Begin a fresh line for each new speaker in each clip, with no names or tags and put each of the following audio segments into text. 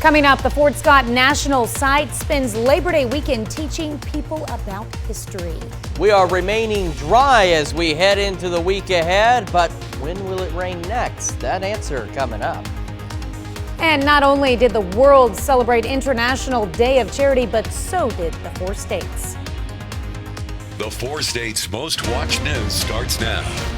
Coming up, the Fort Scott National Site spends Labor Day weekend teaching people about history.
We are remaining dry as we head into the week ahead, but when will it rain next? That answer coming up.
And not only did the world celebrate International Day of Charity, but so did the 4 states.
The 4 states' most watched news starts now.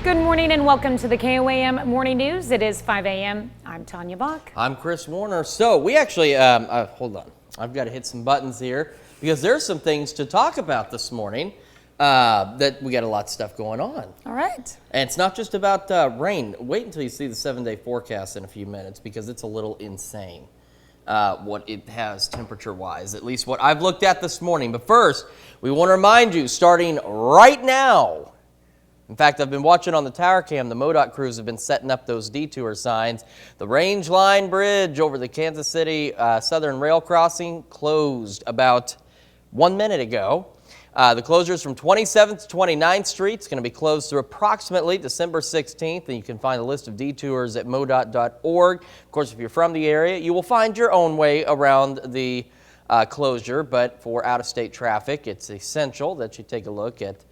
Good morning and welcome to the KOAM Morning News. It is 5 a.m. I'm Tanya Bach.
I'm Chris Warner. So we actually, hold on. I've got to hit some buttons here because there's some things to talk about this morning that we got a lot of stuff going on.
All right.
And it's not just about rain. Wait until you see the 7-day forecast in a few minutes because it's a little insane what it has temperature-wise, at least what I've looked at this morning. But first, we want to remind you, starting right now, in fact, I've been watching on the tower cam. The MoDOT crews have been setting up those detour signs. The Range Line Bridge over the Kansas City Southern Rail Crossing closed about 1 minute ago. The closure is from 27th to 29th Street. It's going to be closed through approximately December 16th, and you can find a list of detours at modot.org. Of course, if you're from the area, you will find your own way around the closure, but for out-of-state traffic, it's essential that you take a look at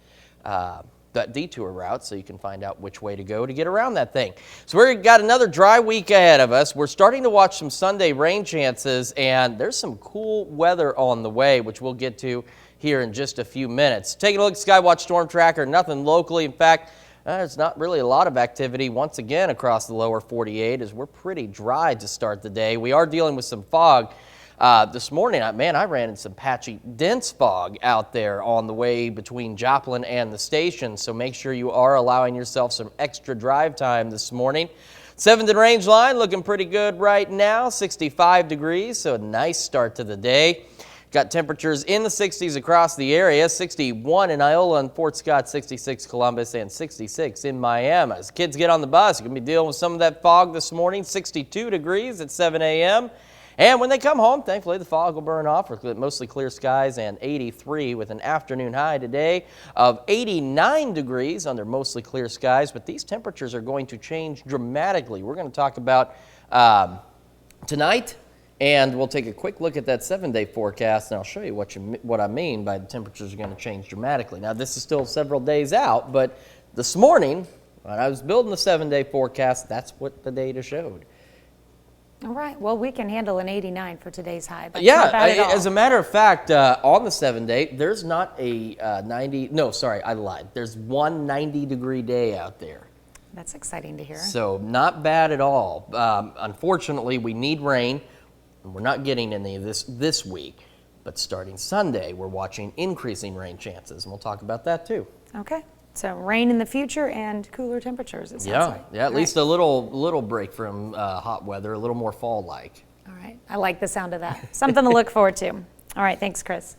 that detour route so you can find out which way to go to get around that thing. So we've got another dry week ahead of us. We're starting to watch some Sunday rain chances, and there's some cool weather on the way, which we'll get to here in just a few minutes. Taking a look at Skywatch Storm Tracker, nothing locally. In fact, there's not really a lot of activity once again across the lower 48 as we're pretty dry to start the day. We are dealing with some fog. This morning, I ran in some patchy, dense fog out there on the way between Joplin and the station, so make sure you are allowing yourself some extra drive time this morning. 7th and Range Line looking pretty good right now, 65 degrees, so a nice start to the day. Got temperatures in the 60s across the area, 61 in Iola and Fort Scott, 66 Columbus, and 66 in Miami. As kids get on the bus, you're going to be dealing with some of that fog this morning, 62 degrees at 7 a.m., and when they come home, thankfully, the fog will burn off with mostly clear skies and 83 with an afternoon high today of 89 degrees under mostly clear skies. But these temperatures are going to change dramatically. We're going to talk about tonight, and we'll take a quick look at that 7-day forecast, and I'll show you what I mean by the temperatures are going to change dramatically. Now, this is still several days out, but this morning, when I was building the 7-day forecast, that's what the data showed.
All right. Well, we can handle an 89 for today's high. But
yeah,
not bad at all.
As a matter of fact, on the 7-day, there's not a 90. No, sorry, I lied. There's one 90-degree day out there.
That's exciting to hear.
So not bad at all. Unfortunately, we need rain. We're not getting any of this week. But starting Sunday, we're watching increasing rain chances, and we'll talk about that too.
Okay. So rain in the future and cooler temperatures, it sounds like.
Yeah, at least a little break from hot weather, a little more fall-like.
All right, I like the sound of that. Something to look forward to. All right, thanks, Chris.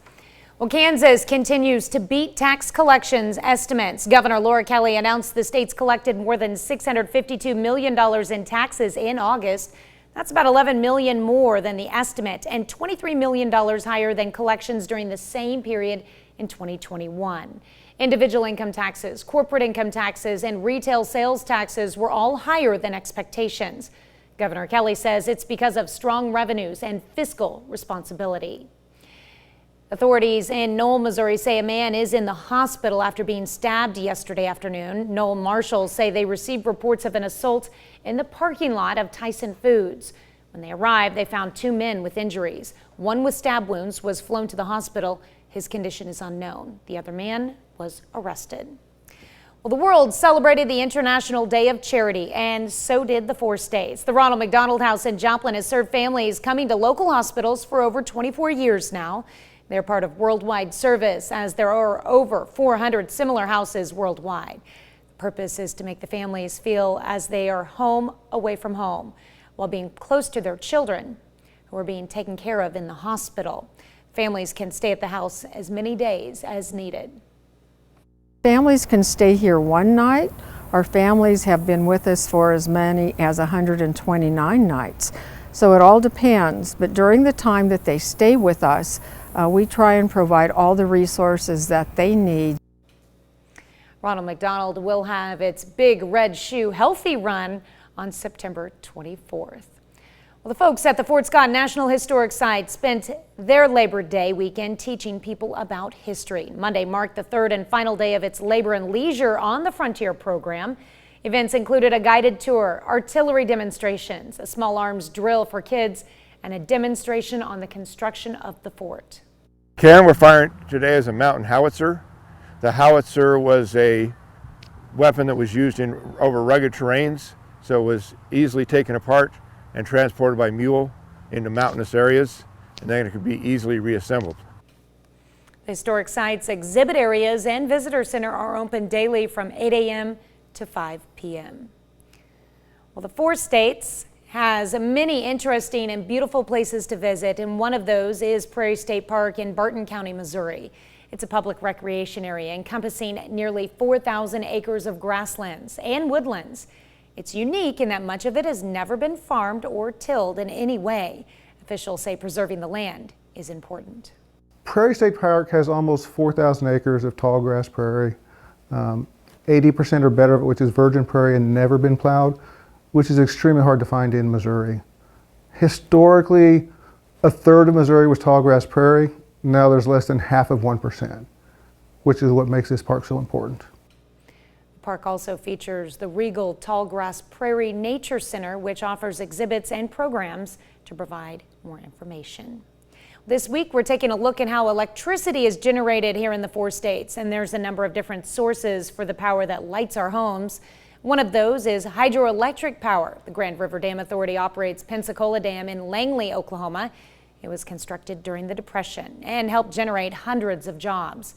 Well, Kansas continues to beat tax collections estimates. Governor Laura Kelly announced the state's collected more than $652 million in taxes in August. That's about $11 million more than the estimate and $23 million higher than collections during the same period in 2021. Individual income taxes, corporate income taxes, and retail sales taxes were all higher than expectations. Governor Kelly says it's because of strong revenues and fiscal responsibility. Authorities in Knoll, Missouri say a man is in the hospital after being stabbed yesterday afternoon. Knoll marshals say they received reports of an assault in the parking lot of Tyson Foods. When they arrived, they found 2 men with injuries. One with stab wounds was flown to the hospital. His condition is unknown. The other man was arrested. Well, the world celebrated the International Day of Charity, and so did the 4 states. The Ronald McDonald House in Joplin has served families coming to local hospitals for over 24 years now. They're part of worldwide service, as there are over 400 similar houses worldwide. The purpose is to make the families feel as they are home away from home, while being close to their children who are being taken care of in the hospital. Families can stay at the house as many days as needed.
Families can stay here one night. Our families have been with us for as many as 129 nights. So it all depends, but during the time that they stay with us, we try and provide all the resources that they need.
Ronald McDonald will have its Big Red Shoe Healthy Run on September 24th. Well, the folks at the Fort Scott National Historic Site spent their Labor Day weekend teaching people about history. Monday marked the third and final day of its Labor and Leisure on the Frontier program. Events included a guided tour, artillery demonstrations, a small arms drill for kids, and a demonstration on the construction of the fort.
Cannon we're firing today is a mountain howitzer. The howitzer was a weapon that was used over rugged terrains, so it was easily taken apart and transported by mule into mountainous areas, and then it could be easily reassembled.
The historic site's exhibit areas and visitor center are open daily from 8 a.m. to 5 p.m. Well, the 4 states has many interesting and beautiful places to visit, and one of those is Prairie State Park in Barton County, Missouri. It's a public recreation area encompassing nearly 4,000 acres of grasslands and woodlands. It's unique in that much of it has never been farmed or tilled in any way. Officials say preserving the land is important.
Prairie State Park has almost 4,000 acres of tall grass prairie. 80% or better of it, which is virgin prairie and never been plowed, which is extremely hard to find in Missouri. Historically, a third of Missouri was tall grass prairie. Now there's less than half of 1%, which is what makes this park so important.
The park also features the Regal Tallgrass Prairie Nature Center, which offers exhibits and programs to provide more information. This week, we're taking a look at how electricity is generated here in the 4 states, and there's a number of different sources for the power that lights our homes. One of those is hydroelectric power. The Grand River Dam Authority operates Pensacola Dam in Langley, Oklahoma. It was constructed during the Depression and helped generate hundreds of jobs.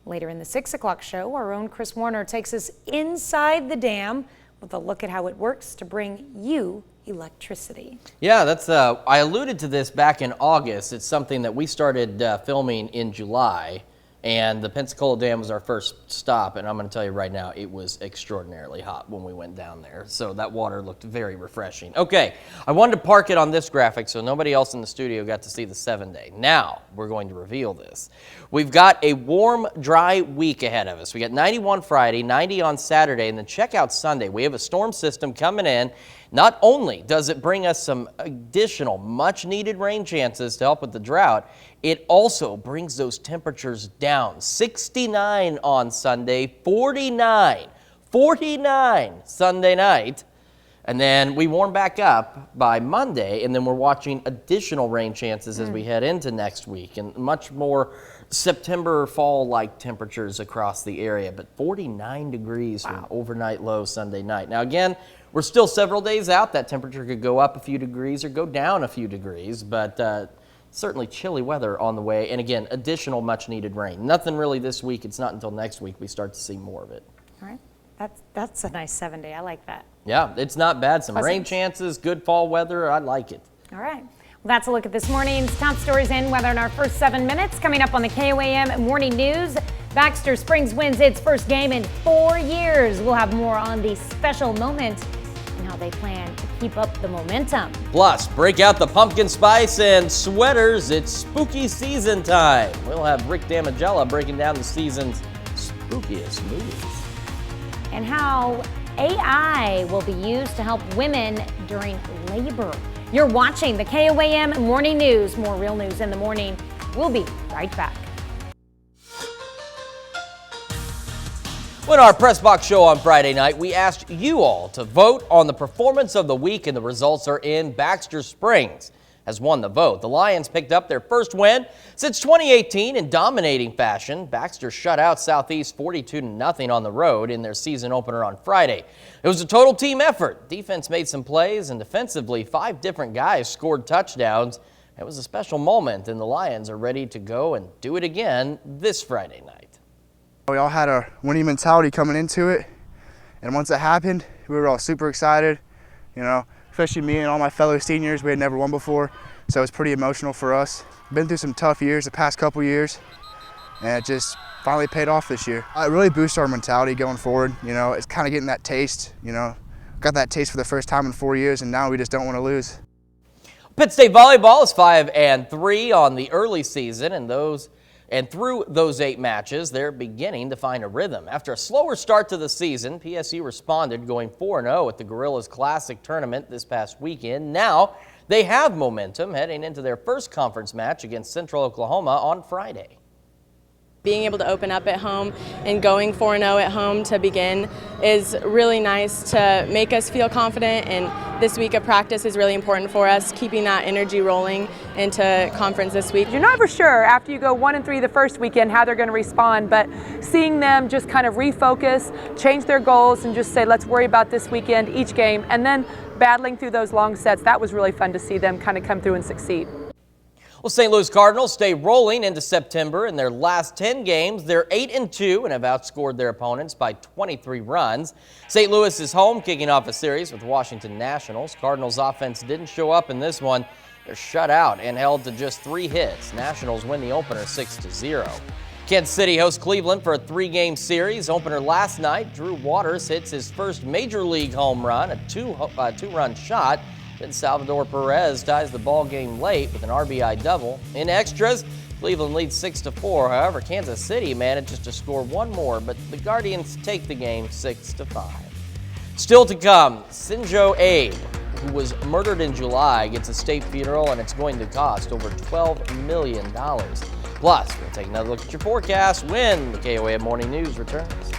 Later in the 6 o'clock show, our own Chris Warner takes us inside the dam with a look at how it works to bring you electricity.
Yeah, that's I alluded to this back in August. It's something that we started filming in July, and the Pensacola Dam was our first stop, and I'm going to tell you right now, it was extraordinarily hot when we went down there, so that water looked very refreshing. Okay, I wanted to park it on this graphic so nobody else in the studio got to see the 7-day. Now, we're going to reveal this. We've got a warm, dry week ahead of us. We got 91 Friday, 90 on Saturday, and then check out Sunday. We have a storm system coming in. Not only does it bring us some additional much-needed rain chances to help with the drought, it also brings those temperatures down. 69 on Sunday, 49 Sunday night, and then we warm back up by Monday, and then we're watching additional rain chances as we head into next week, and much more September fall-like temperatures across the area, but 49 degrees for an overnight low Sunday night. Now again, we're still several days out. That temperature could go up a few degrees or go down a few degrees, but certainly chilly weather on the way. And again, additional much-needed rain. Nothing really this week. It's not until next week we start to see more of it.
All right, that's a nice 7-day. I like that.
Yeah, it's not bad. Some rain
Pleasant.
chances, good fall weather. I like it.
All right. Well, that's a look at this morning's top stories and weather in our first 7 minutes. Coming up on the KOAM Morning News, Baxter Springs wins its first game in 4 years. We'll have more on the special moment and how they plan to keep up the momentum.
Plus, break out the pumpkin spice and sweaters. It's spooky season time. We'll have Rick Damigella breaking down the season's spookiest movies.
And how AI will be used to help women during labor. You're watching the KOAM Morning News. More real news in the morning. We'll be right back.
On our Press Box show on Friday night, we asked you all to vote on the performance of the week, and the results are in. Baxter Springs has won the vote. The Lions picked up their first win since 2018 in dominating fashion. Baxter shut out Southeast 42-0 on the road in their season opener on Friday. It was a total team effort. Defense made some plays, and defensively, 5 different guys scored touchdowns. It was a special moment, and the Lions are ready to go and do it again this Friday night.
We all had a winning mentality coming into it, and once it happened, we were all super excited, you know, especially me and all my fellow seniors. We had never won before, so it was pretty emotional for us. Been through some tough years the past couple years, and it just finally paid off this year. It really boosted our mentality going forward. You know, it's kind of getting that taste, you know, got that taste for the first time in 4 years, and now we just don't want to lose.
Pitt State Volleyball is 5-3 on the early season, and those And through those 8 matches, they're beginning to find a rhythm. After a slower start to the season, PSU responded, going 4-0 at the Gorillas Classic tournament this past weekend. Now they have momentum heading into their first conference match against Central Oklahoma on Friday.
Being able to open up at home and going 4-0 at home to begin is really nice to make us feel confident, and this week of practice is really important for us, keeping that energy rolling into conference this week.
You're never sure after you go 1-3 the first weekend how they're going to respond, but seeing them just kind of refocus, change their goals, and just say, let's worry about this weekend, each game, and then battling through those long sets, that was really fun to see them kind of come through and succeed.
Well, St. Louis Cardinals stay rolling into September. In their last 10 games, they're 8-2 and have outscored their opponents by 23 runs. St. Louis is home, kicking off a series with Washington Nationals. Cardinals offense didn't show up in this one. They're shut out and held to just 3 hits. Nationals win the opener 6-0. Kansas City hosts Cleveland for a 3-game series. Opener last night, Drew Waters hits his first major league home run, a two-run shot. Then Salvador Perez ties the ball game late with an RBI double. In extras, Cleveland leads 6-4. However, Kansas City manages to score one more, but the Guardians take the game 6-5. Still to come, Shinjo Abe, who was murdered in July, gets a state funeral, and it's going to cost over $12 million. Plus, we'll take another look at your forecast when the KOAM Morning News returns.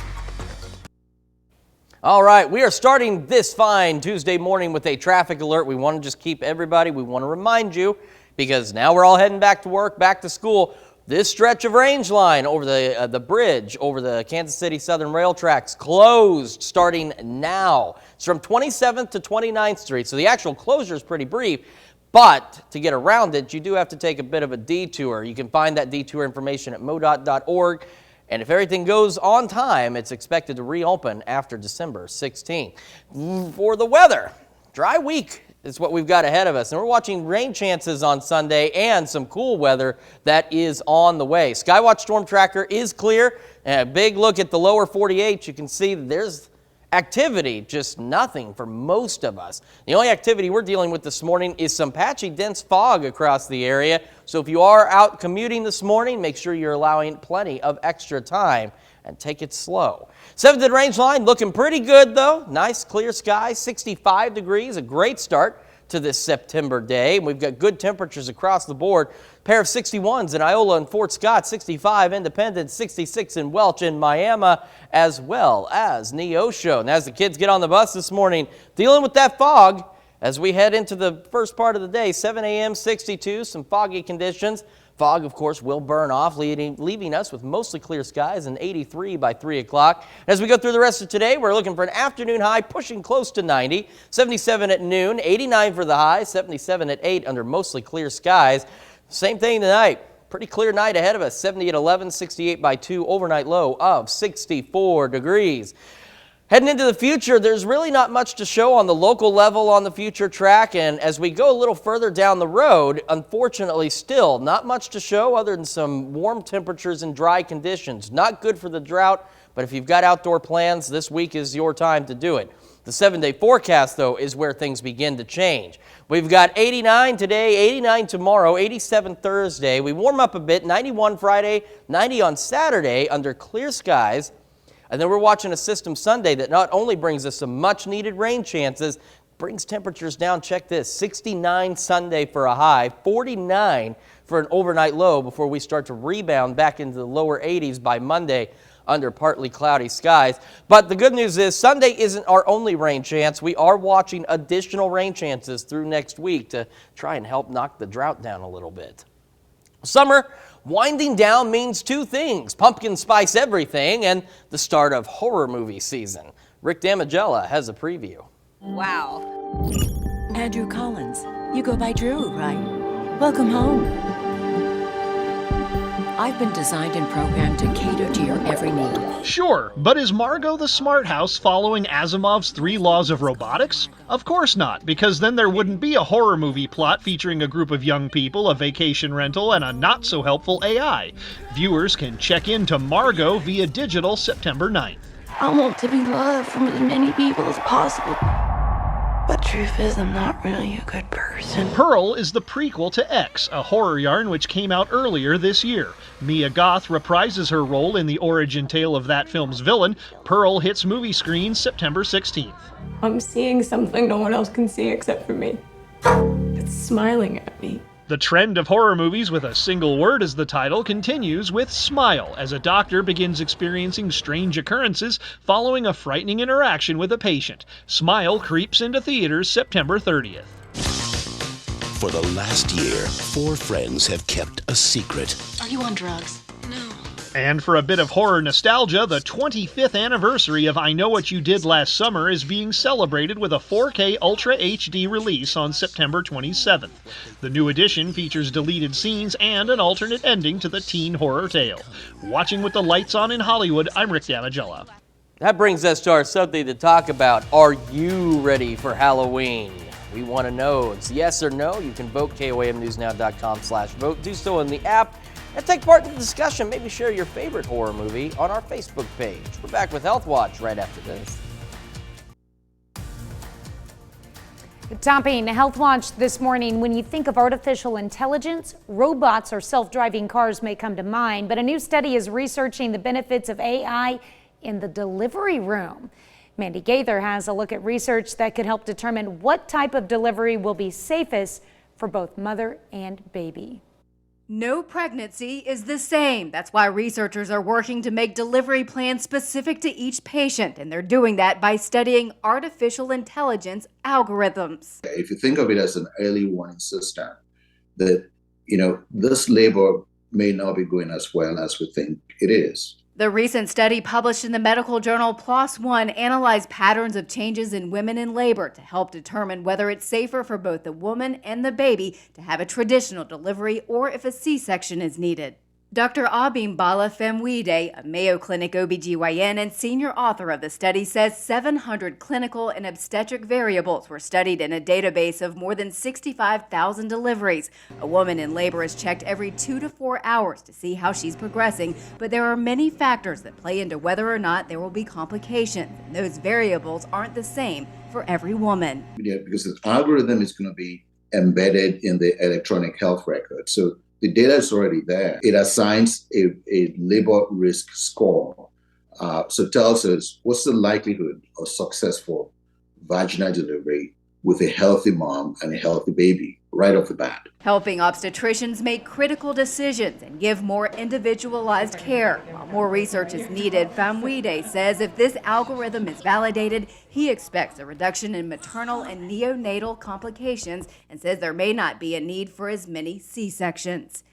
All right, we are starting this fine Tuesday morning with a traffic alert. We want to just keep everybody, we want to remind you, because now we're all heading back to work, back to school. This stretch of range line over the bridge over the Kansas City Southern Rail tracks closed starting now. It's from 27th to 29th Street, so the actual closure is pretty brief. But to get around it, you do have to take a bit of a detour. You can find that detour information at modot.org. And if everything goes on time, it's expected to reopen after December 16th. For the weather, dry week is what we've got ahead of us. And we're watching rain chances on Sunday and some cool weather that is on the way. Skywatch Storm Tracker is clear. And a big look at the lower 48, you can see that there's activity, just nothing for most of us. The only activity we're dealing with this morning is some patchy, dense fog across the area. So if you are out commuting this morning, make sure you're allowing plenty of extra time and take it slow. 7th and range line looking pretty good though. Nice clear sky, 65 degrees, a great start to this September day. We've got good temperatures across the board. Pair of 61s in Iola and Fort Scott, 65 Independence, 66 in Welch and Miami, as well as Neosho. And as the kids get on the bus this morning, dealing with that fog as we head into the first part of the day, 7 a.m., 62, some foggy conditions. Fog, of course, will burn off, leaving us with mostly clear skies and 83 by 3 o'clock. As we go through the rest of today, we're looking for an afternoon high pushing close to 90, 77 at noon, 89 for the high, 77 at 8 under mostly clear skies. Same thing tonight. Pretty clear night ahead of us, 70 at 11, 68 by 2, overnight low of 64 degrees. Heading into the future, there's really not much to show on the local level on the future track, and as we go a little further down the road, unfortunately still not much to show other than some warm temperatures and dry conditions. Not good for the drought, but if you've got outdoor plans, this week is your time to do it. The 7-day forecast, though, is where things begin to change. We've got 89 today, 89 tomorrow, 87 Thursday. We warm up a bit, 91 Friday, 90 on Saturday under clear skies. And then we're watching a system Sunday that not only brings us some much-needed rain chances, brings temperatures down, check this, 69 Sunday for a high, 49 for an overnight low before we start to rebound back into the lower 80s by Monday under partly cloudy skies. But the good news is Sunday isn't our only rain chance. We are watching additional rain chances through next week to try and help knock the drought down a little bit. Summer winding down means two things: pumpkin spice everything and the start of horror movie season. Rick Damagella has a preview.
Wow. Andrew Collins. You go by Drew, right? Welcome home. I've been designed and programmed to cater to your every need.
Sure, but is Margot the smart house following Asimov's 3 laws of robotics? Of course not, because then there wouldn't be a horror movie plot featuring a group of young people, a vacation rental, and a not-so-helpful AI. Viewers can check into Margot via digital September 9th.
I want to be loved from as many people as possible. But truth is, I'm not really a good person.
person.
Pearl is the prequel to X, a horror yarn which came out earlier this year. Mia Goth reprises her role in the origin tale of that film's villain. Pearl hits movie screens September 16th.
I'm seeing something no one else can see except for me. It's smiling at me.
The trend of horror movies with a single word as the title continues with Smile, as a doctor begins experiencing strange occurrences following a frightening interaction with a patient. Smile creeps into theaters September 30th.
For the last year, 4 friends have kept a secret.
Are you on drugs? No.
And for a bit of horror nostalgia, the 25th anniversary of I Know What You Did Last Summer is being celebrated with a 4K Ultra HD release on September 27th. The new edition features deleted scenes and an alternate ending to the teen horror tale. Watching with the lights on in Hollywood, I'm Rick Damagella.
That brings us to our something to talk about. Are you ready for Halloween? We want to know. It's yes or no. You can vote, KOAMnewsnow.com/vote. Do so in the app and take part in the discussion. Maybe share your favorite horror movie on our Facebook page. We're back with Health Watch right after this.
Topping Health Watch this morning, when you think of artificial intelligence, robots or self-driving cars may come to mind, but a new study is researching the benefits of AI in the delivery room. Mandy Gaither has a look at research that could help determine what type of delivery will be safest for both mother and baby.
No pregnancy is the same. That's why researchers are working to make delivery plans specific to each patient, and they're doing that by studying artificial intelligence algorithms.
If you think of it as an early warning system, that, this labor may not be going as well as we think it is.
The recent study published in the medical journal PLOS ONE analyzed patterns of changes in women in labor to help determine whether it's safer for both the woman and the baby to have a traditional delivery or if a C-section is needed. Dr. Abimbala Femwide, a Mayo Clinic OBGYN and senior author of the study, says 700 clinical and obstetric variables were studied in a database of more than 65,000 deliveries. A woman in labor is checked every 2 to 4 hours to see how she's progressing, but there are many factors that play into whether or not there will be complications, and those variables aren't the same for every woman.
Yeah, because the algorithm is going to be embedded in the electronic health record. So the data is already there. It assigns a labor risk score. So it tells us what's the likelihood of successful vaginal delivery with a healthy mom and a healthy baby right off the bat.
Helping obstetricians make critical decisions and give more individualized care. While more research is needed, Famwide says if this algorithm is validated, he expects a reduction in maternal and neonatal complications and says there may not be a need for as many C-sections.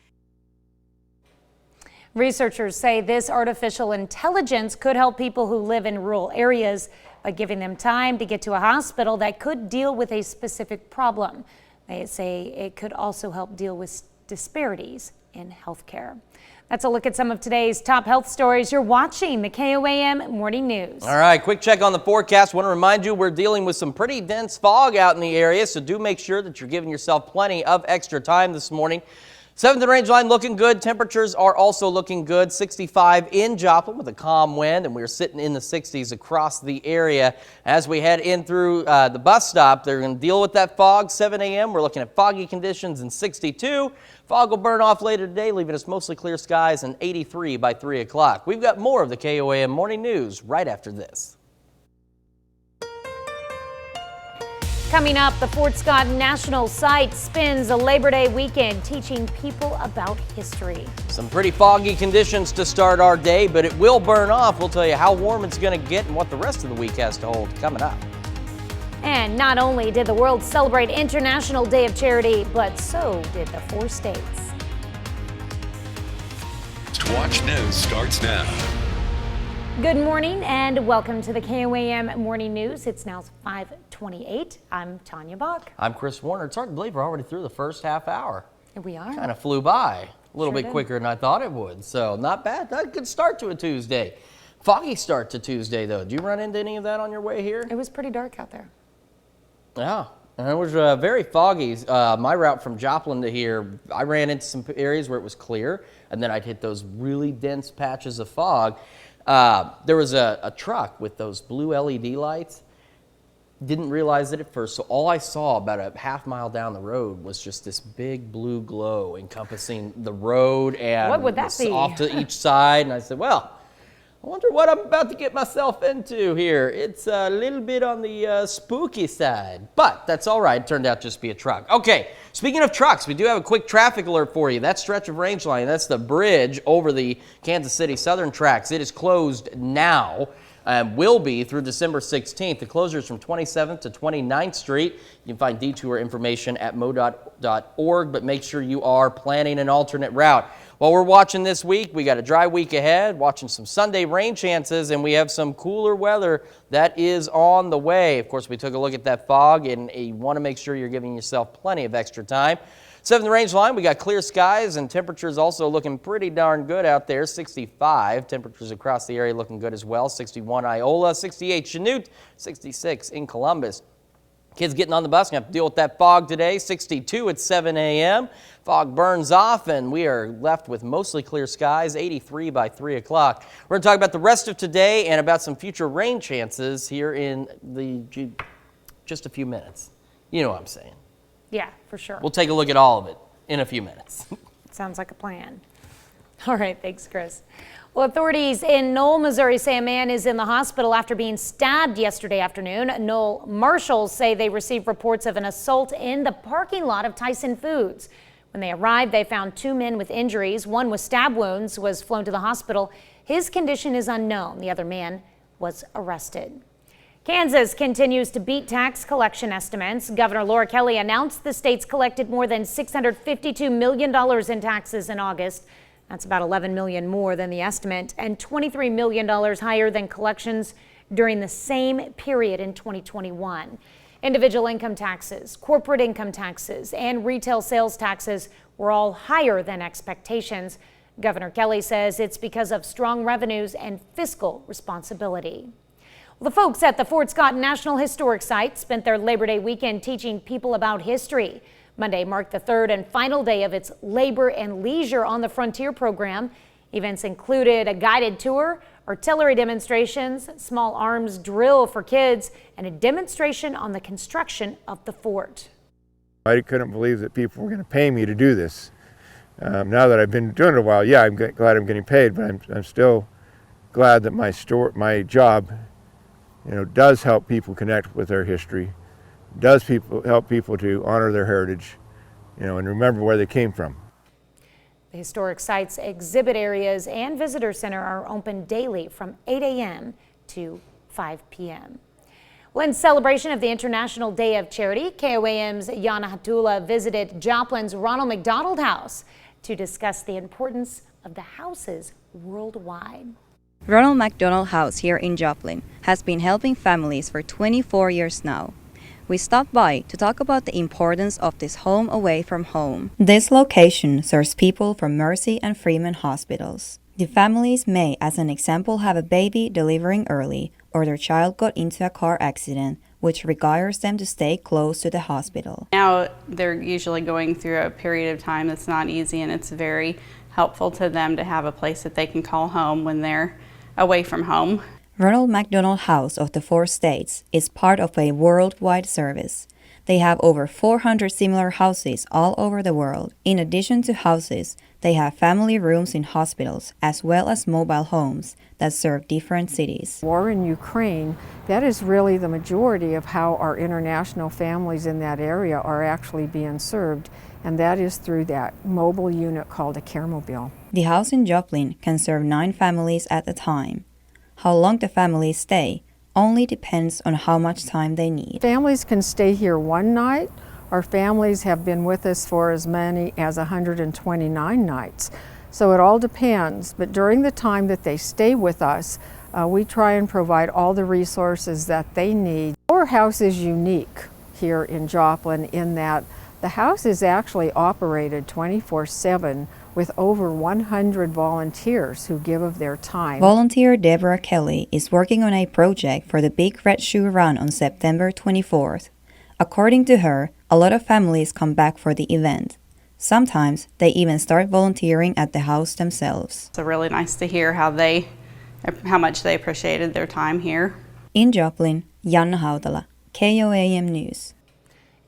Researchers say this artificial intelligence could help people who live in rural areas by giving them time to get to a hospital that could deal with a specific problem. They say it could also help deal with disparities in healthcare. That's a look at some of today's top health stories. You're watching the KOAM Morning News.
All right, quick check on the forecast. Want to remind you we're dealing with some pretty dense fog out in the area, so do make sure that you're giving yourself plenty of extra time this morning. 7th range line looking good. Temperatures are also looking good. 65 in Joplin with a calm wind, and we're sitting in the 60s across the area. As we head in through the bus stop, they're going to deal with that fog. 7 a.m. We're looking at foggy conditions and 62. Fog will burn off later today, leaving us mostly clear skies and 83 by 3 o'clock. We've got more of the KOAM Morning News right after this.
Coming up, the Fort Scott National Site spends a Labor Day weekend teaching people about history.
Some pretty foggy conditions to start our day, but it will burn off. We'll tell you how warm it's going to get and what the rest of the week has to hold coming up.
And not only did the world celebrate International Day of Charity, but so did the 4 states.
Watch News starts now.
Good morning and welcome to the KOAM Morning News. It's now 5:28. I'm Tanya Bach.
I'm Chris Warner. It's hard to believe we're already through the first half hour.
Here we are.
Kind of flew by a little
Sure
bit
did.
quicker than I thought it would. So not bad. Not a good start to a Tuesday. Foggy start to Tuesday, though. Did you run into any of that on your way here?
It was pretty dark out there.
Yeah, and it was very foggy. My route from Joplin to here, I ran into some areas where it was clear, and then I'd hit those really dense patches of fog. There was a truck with those blue LED lights. Didn't realize it at first, so all I saw about a half mile down the road was just this big blue glow encompassing the road and
What would that be?
off to each side. And I said, well, I wonder what I'm about to get myself into here. It's a little bit on the spooky side, but that's all right. It turned out just to be a truck. Okay, speaking of trucks, we do have a quick traffic alert for you. That stretch of range line, that's the bridge over the Kansas City Southern tracks. It is closed now. Will be through December 16th. The closure is from 27th to 29th Street. You can find detour information at modot.org, but make sure you are planning an alternate route. While we're watching this week, we got a dry week ahead, watching some Sunday rain chances, and we have some cooler weather that is on the way. Of course, we took a look at that fog, and you want to make sure you're giving yourself plenty of extra time. 7th range line, we got clear skies and temperatures also looking pretty darn good out there. 65, temperatures across the area looking good as well. 61 Iola, 68 Chanute, 66 in Columbus. Kids getting on the bus, going to have to deal with that fog today. 62 at 7 a.m. Fog burns off and we are left with mostly clear skies. 83 by 3 o'clock. We're going to talk about the rest of today and about some future rain chances here in just a few minutes. You know what I'm saying.
Yeah, for sure.
We'll take a look at all of it in a few minutes.
Sounds like a plan. All right, thanks, Chris. Well, authorities in Knoll, Missouri say a man is in the hospital after being stabbed yesterday afternoon. Knoll marshals say they received reports of an assault in the parking lot of Tyson Foods. When they arrived, they found 2 men with injuries. One with stab wounds was flown to the hospital. His condition is unknown. The other man was arrested. Kansas continues to beat tax collection estimates. Governor Laura Kelly announced the state's collected more than $652 million in taxes in August. That's about $11 million more than the estimate and $23 million higher than collections during the same period in 2021. Individual income taxes, corporate income taxes, and retail sales taxes were all higher than expectations. Governor Kelly says it's because of strong revenues and fiscal responsibility. Well, the folks at the Fort Scott National Historic Site spent their Labor Day weekend teaching people about history. Monday marked the 3rd and final day of its Labor and Leisure on the Frontier program. Events included a guided tour, artillery demonstrations, small arms drill for kids, and a demonstration on the construction of the fort.
I couldn't believe that people were going to pay me to do this. Now that I've been doing it a while, yeah, I'm glad I'm getting paid, but I'm still glad that my job does help people connect with their history, does help people to honor their heritage, and remember where they came from.
The historic site's exhibit areas and visitor center are open daily from 8 a.m. to 5 p.m. Well, in celebration of the International Day of Charity, KOAM's Yana Hatula visited Joplin's Ronald McDonald House to discuss the importance of the houses worldwide.
Ronald McDonald House here in Joplin has been helping families for 24 years now. We stopped by to talk about the importance of this home away from home. This location serves people from Mercy and Freeman hospitals. The families may, as an example, have a baby delivering early or their child got into a car accident, which requires them to stay close to the hospital.
Now they're usually going through a period of time that's not easy, and it's very helpful to them to have a place that they can call home when they're away from home.
Ronald McDonald House of the 4 states is part of a worldwide service. They have over 400 similar houses all over the world. In addition to houses, they have family rooms in hospitals as well as mobile homes that serve different cities.
War in Ukraine, that is really the majority of how our international families in that area are actually being served, and that is through that mobile unit called a CareMobile.
The house in Joplin can serve 9 families at a time. How long the families stay only depends on how much time they need.
Families can stay here one night. Our families have been with us for as many as 129 nights. So it all depends, but during the time that they stay with us, we try and provide all the resources that they need. Our house is unique here in Joplin in that the house is actually operated 24/7 with over 100 volunteers who give of their time.
Volunteer Deborah Kelly is working on a project for the Big Red Shoe Run on September 24th. According to her, a lot of families come back for the event. Sometimes they even start volunteering at the house themselves.
It's really nice to hear how much they appreciated their time here.
In Joplin, Yana Hatula, KOAM News.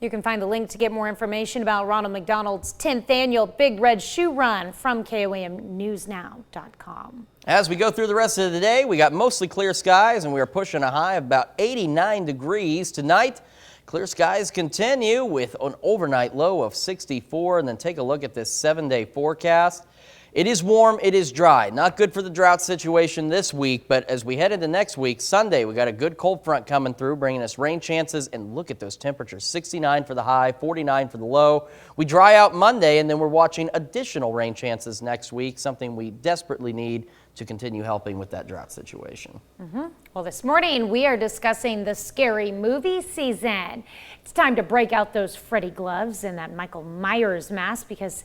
You can find the link to get more information about Ronald McDonald's 10th annual Big Red Shoe Run from KOAMnewsnow.com. As we go through the rest of the day, we got mostly clear skies and we are pushing a high of about 89 degrees tonight. Clear skies continue with an overnight low of 64, and then take a look at this 7-day forecast. It is warm, it is dry. Not good for the drought situation this week, but as we head into next week, Sunday, we got a good cold front coming through, bringing us rain chances, and look at those temperatures. 69 for the high, 49 for the low. We dry out Monday, and then we're watching additional rain chances next week, something we desperately need to continue helping with that drought situation. Well, this morning we are discussing the scary movie season. It's time to break out those Freddy gloves and that Michael Myers mask because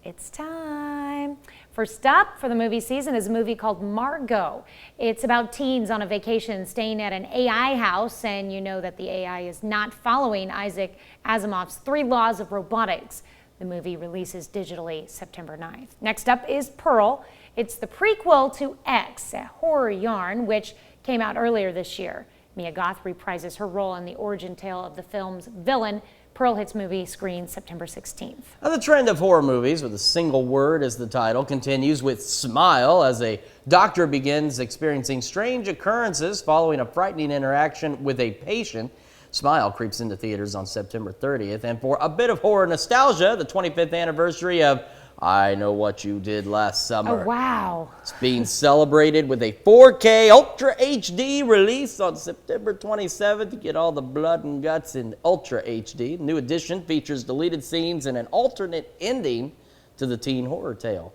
it's time. First up for the movie season is a movie called Margot. It's about teens on a vacation staying at an AI house, and you know that the AI is not following Isaac Asimov's 3 laws of robotics. The movie releases digitally September 9th. Next up is Pearl. It's the prequel to X, a horror yarn, which came out earlier this year. Mia Goth reprises her role in the origin tale of the film's villain. Pearl hits movie screens September 16th. Now, the trend of horror movies with a single word as the title continues with Smile as a doctor begins experiencing strange occurrences following a frightening interaction with a patient. Smile creeps into theaters on September 30th. And for a bit of horror nostalgia, the 25th anniversary of I Know What You Did Last Summer. Oh, wow.
It's being celebrated with a 4K Ultra HD release on September 27th. You get all the blood and guts in Ultra HD. The new edition features deleted scenes and an alternate ending to the teen horror tale.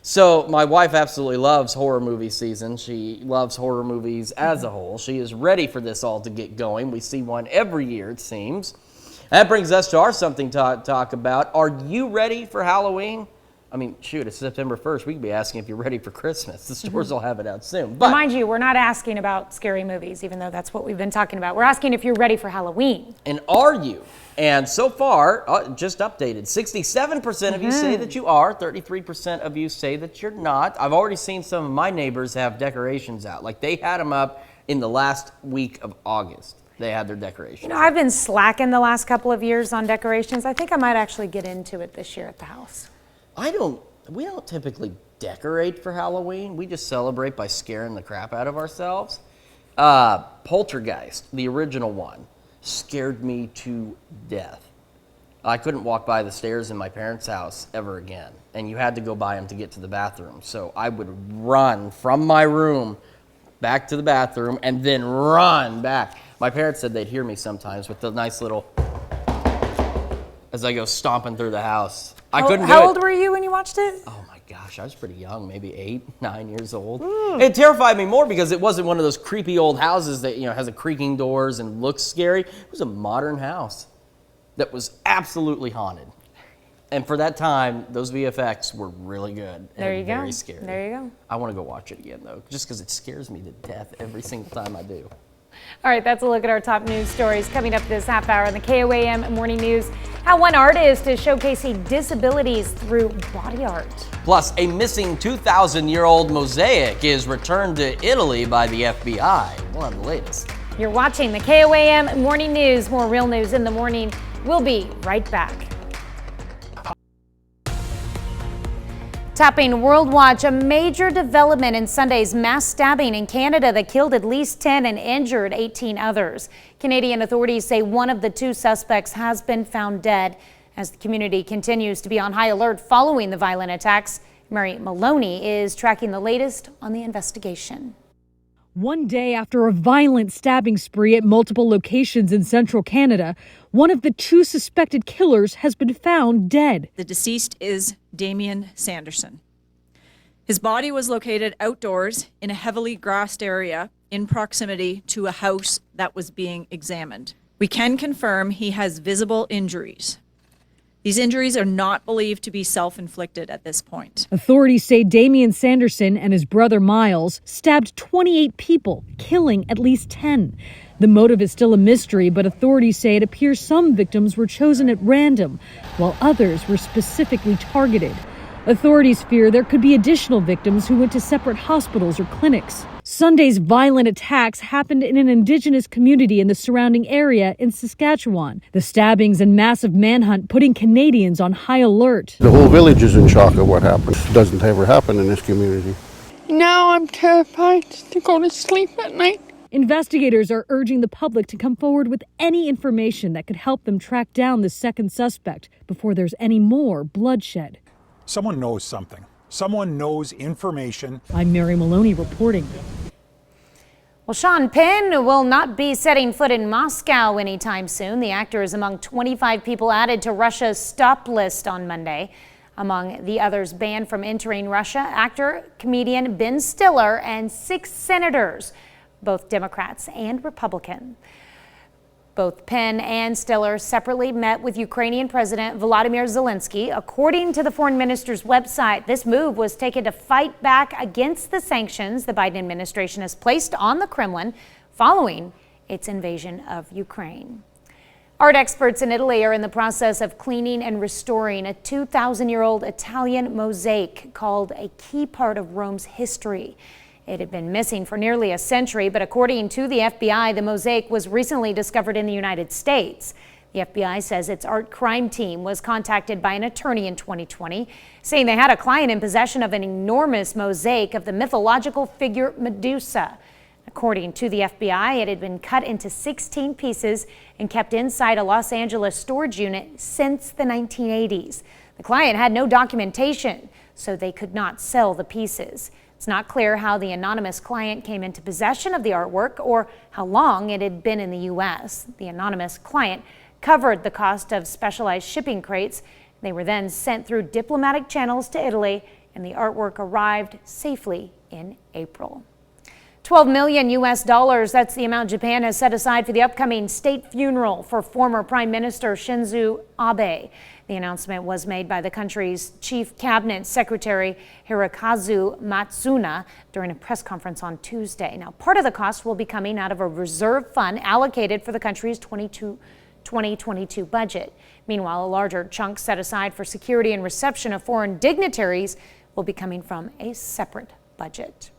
So my wife absolutely loves horror movie season. She loves horror movies as a whole. She is ready for this all to get going. We see one every year, it seems. That brings us to our something to talk about. Are you ready for Halloween? I mean, shoot, it's September 1st. We could be asking if you're ready for Christmas. The stores will have it out soon. But
mind you, we're not asking about scary movies, even though that's what we've been talking about. We're asking if you're ready for Halloween.
And are you? And so far, just updated, 67% of you say that you are, 33% of you say that you're not. I've already seen some of my neighbors have decorations out. Like they had them up in the last week of August. They had their decorations.
You know, I've been slacking the last couple of years on decorations. I think I might actually get into it this year at the house.
We don't typically decorate for Halloween. We just celebrate by scaring the crap out of ourselves. Poltergeist, the original one, scared me to death. I couldn't walk by the stairs in my parents' house ever again, and you had to go by them to get to the bathroom. So I would run from my room back to the bathroom and then run back. My parents said they'd hear me sometimes with the nice little, as I go stomping through the house. I couldn't do it.
How old were you when you watched it?
Oh my gosh, I was pretty young, maybe 8, 9 years old. It terrified me more because it wasn't one of those creepy old houses that, you know, has a creaking doors and looks scary. It was a modern house that was absolutely haunted. And for that time, those VFX were really good.
There you go.
Very scary.
There you go.
I want to go watch it again though, just because it scares me to death every single time I do.
All right, that's a look at our top news stories coming up this half hour in the KOAM Morning News. How one artist is showcasing disabilities through body art.
Plus, a missing 2,000-year-old mosaic is returned to Italy by the FBI. We'll have the latest.
You're watching the KOAM Morning News. More real news in the morning. We'll be right back. Topping World Watch, a major development in Sunday's mass stabbing in Canada that killed at least 10 and injured 18 others. Canadian authorities say one of the 2 suspects has been found dead. As the community continues to be on high alert following the violent attacks, Mary Maloney is tracking the latest on the investigation.
One day after a violent stabbing spree at multiple locations in central Canada, one of the 2 suspected killers has been found dead.
The deceased is Damien Sanderson. His body was located outdoors in a heavily grassed area in proximity to a house that was being examined. We can confirm he has visible injuries. These injuries are not believed to be self-inflicted at this point.
Authorities say Damien Sanderson and his brother Miles stabbed 28 people, killing at least 10. The motive is still a mystery, but authorities say it appears some victims were chosen at random, while others were specifically targeted. Authorities fear there could be additional victims who went to separate hospitals or clinics. Sunday's violent attacks happened in an indigenous community in the surrounding area in Saskatchewan. The stabbings and massive manhunt putting Canadians on high alert.
The whole village is in shock at what happened. It doesn't ever happen in this community.
Now I'm terrified to go to sleep at night.
Investigators are urging the public to come forward with any information that could help them track down the second suspect before there's any more bloodshed.
Someone knows something. Someone knows information.
I'm Mary Maloney reporting.
Well, Sean Penn will not be setting foot in Moscow anytime soon. The actor is among 25 people added to Russia's stop list on Monday. Among the others banned from entering Russia, actor, comedian Ben Stiller and 6 senators, both Democrats and Republican. Both Penn and Stiller separately met with Ukrainian President Volodymyr Zelensky. According to the foreign minister's website, this move was taken to fight back against the sanctions the Biden administration has placed on the Kremlin following its invasion of Ukraine. Art experts in Italy are in the process of cleaning and restoring a 2,000-year-old Italian mosaic called a key part of Rome's history. It had been missing for nearly a century, but according to the FBI, the mosaic was recently discovered in the United States. The FBI says its art crime team was contacted by an attorney in 2020, saying they had a client in possession of an enormous mosaic of the mythological figure Medusa. According to the FBI, it had been cut into 16 pieces and kept inside a Los Angeles storage unit since the 1980s. The client had no documentation, so they could not sell the pieces. It's not clear how the anonymous client came into possession of the artwork or how long it had been in the U.S. The anonymous client covered the cost of specialized shipping crates. They were then sent through diplomatic channels to Italy, and the artwork arrived safely in April. $12 million US, that's the amount Japan has set aside for the upcoming state funeral for former Prime Minister Shinzo Abe. The announcement was made by the country's chief cabinet secretary Hirokazu Matsuno during a press conference on Tuesday. Now, part of the cost will be coming out of a reserve fund allocated for the country's 2022 budget. Meanwhile, a larger chunk set aside for security and reception of foreign dignitaries will be coming from a separate budget.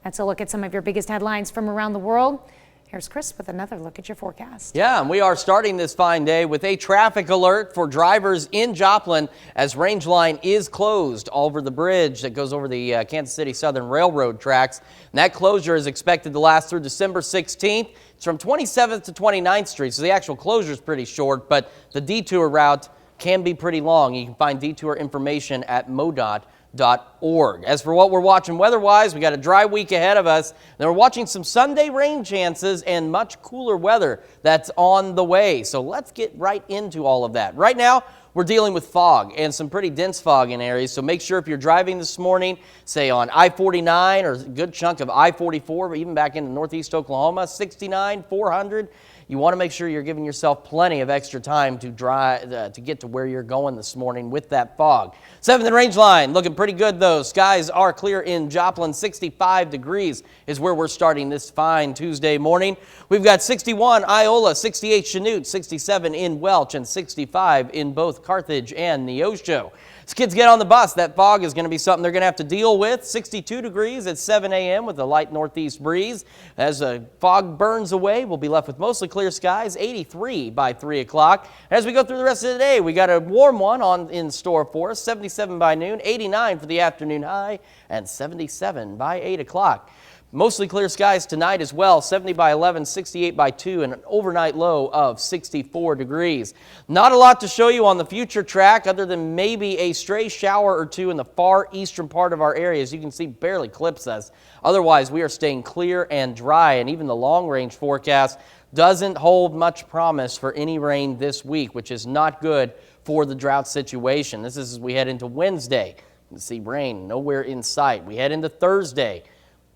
That's a look at some of your biggest headlines from around the world. Here's Chris with another look at your forecast.
Yeah, and we are starting this fine day with a traffic alert for drivers in Joplin as range line is closed over the bridge that goes over the Kansas City Southern Railroad tracks. And that closure is expected to last through December 16th. It's from 27th to 29th Street, so the actual closure is pretty short, but the detour route can be pretty long. You can find detour information at MoDOT.org. As for what we're watching weather-wise, we got a dry week ahead of us. Then we're watching some Sunday rain chances and much cooler weather that's on the way. So let's get right into all of that. Right now, we're dealing with fog and some pretty dense fog in areas. So make sure if you're driving this morning, say on I-49 or a good chunk of I-44, or even back into northeast Oklahoma, 69, 400, you want to make sure you're giving yourself plenty of extra time to drive to get to where you're going this morning with that fog. 7th and range line looking pretty good though. Skies are clear in Joplin. 65 degrees is where we're starting this fine Tuesday morning. We've got 61 Iola, 68 Chanute, 67 in Welch, and 65 in both Carthage and Neosho. As kids get on the bus, that fog is going to be something they're going to have to deal with. 62 degrees at 7 a.m. with a light northeast breeze. As the fog burns away, we'll be left with mostly clear skies. 83 by 3 o'clock. As we go through the rest of the day, we got a warm one in store for us. 77 by noon, 89 for the afternoon high, and 77 by 8 o'clock. Mostly clear skies tonight as well, 70 by 11, 68 by 2, and an overnight low of 64 degrees. Not a lot to show you on the future track other than maybe a stray shower or two in the far eastern part of our area. As you can see, barely clips us. Otherwise, we are staying clear and dry, and even the long-range forecast doesn't hold much promise for any rain this week, which is not good for the drought situation. This is as we head into Wednesday. You can see rain nowhere in sight. We head into Thursday.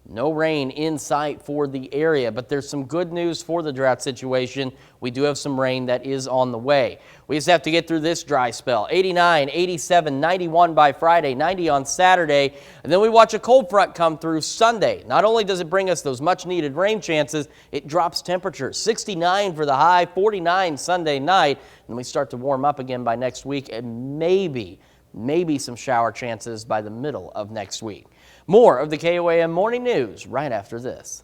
No rain in sight for the area, but there's some good news for the drought situation. We do have some rain that is on the way. We just have to get through this dry spell. 89, 87, 91 by Friday, 90 on Saturday, and then we watch a cold front come through Sunday. Not only does it bring us those much-needed rain chances, it drops temperatures. 69 for the high, 49 Sunday night, and we start to warm up again by next week, and maybe maybe some shower chances by the middle of next week. More of the KOAM Morning News right after this.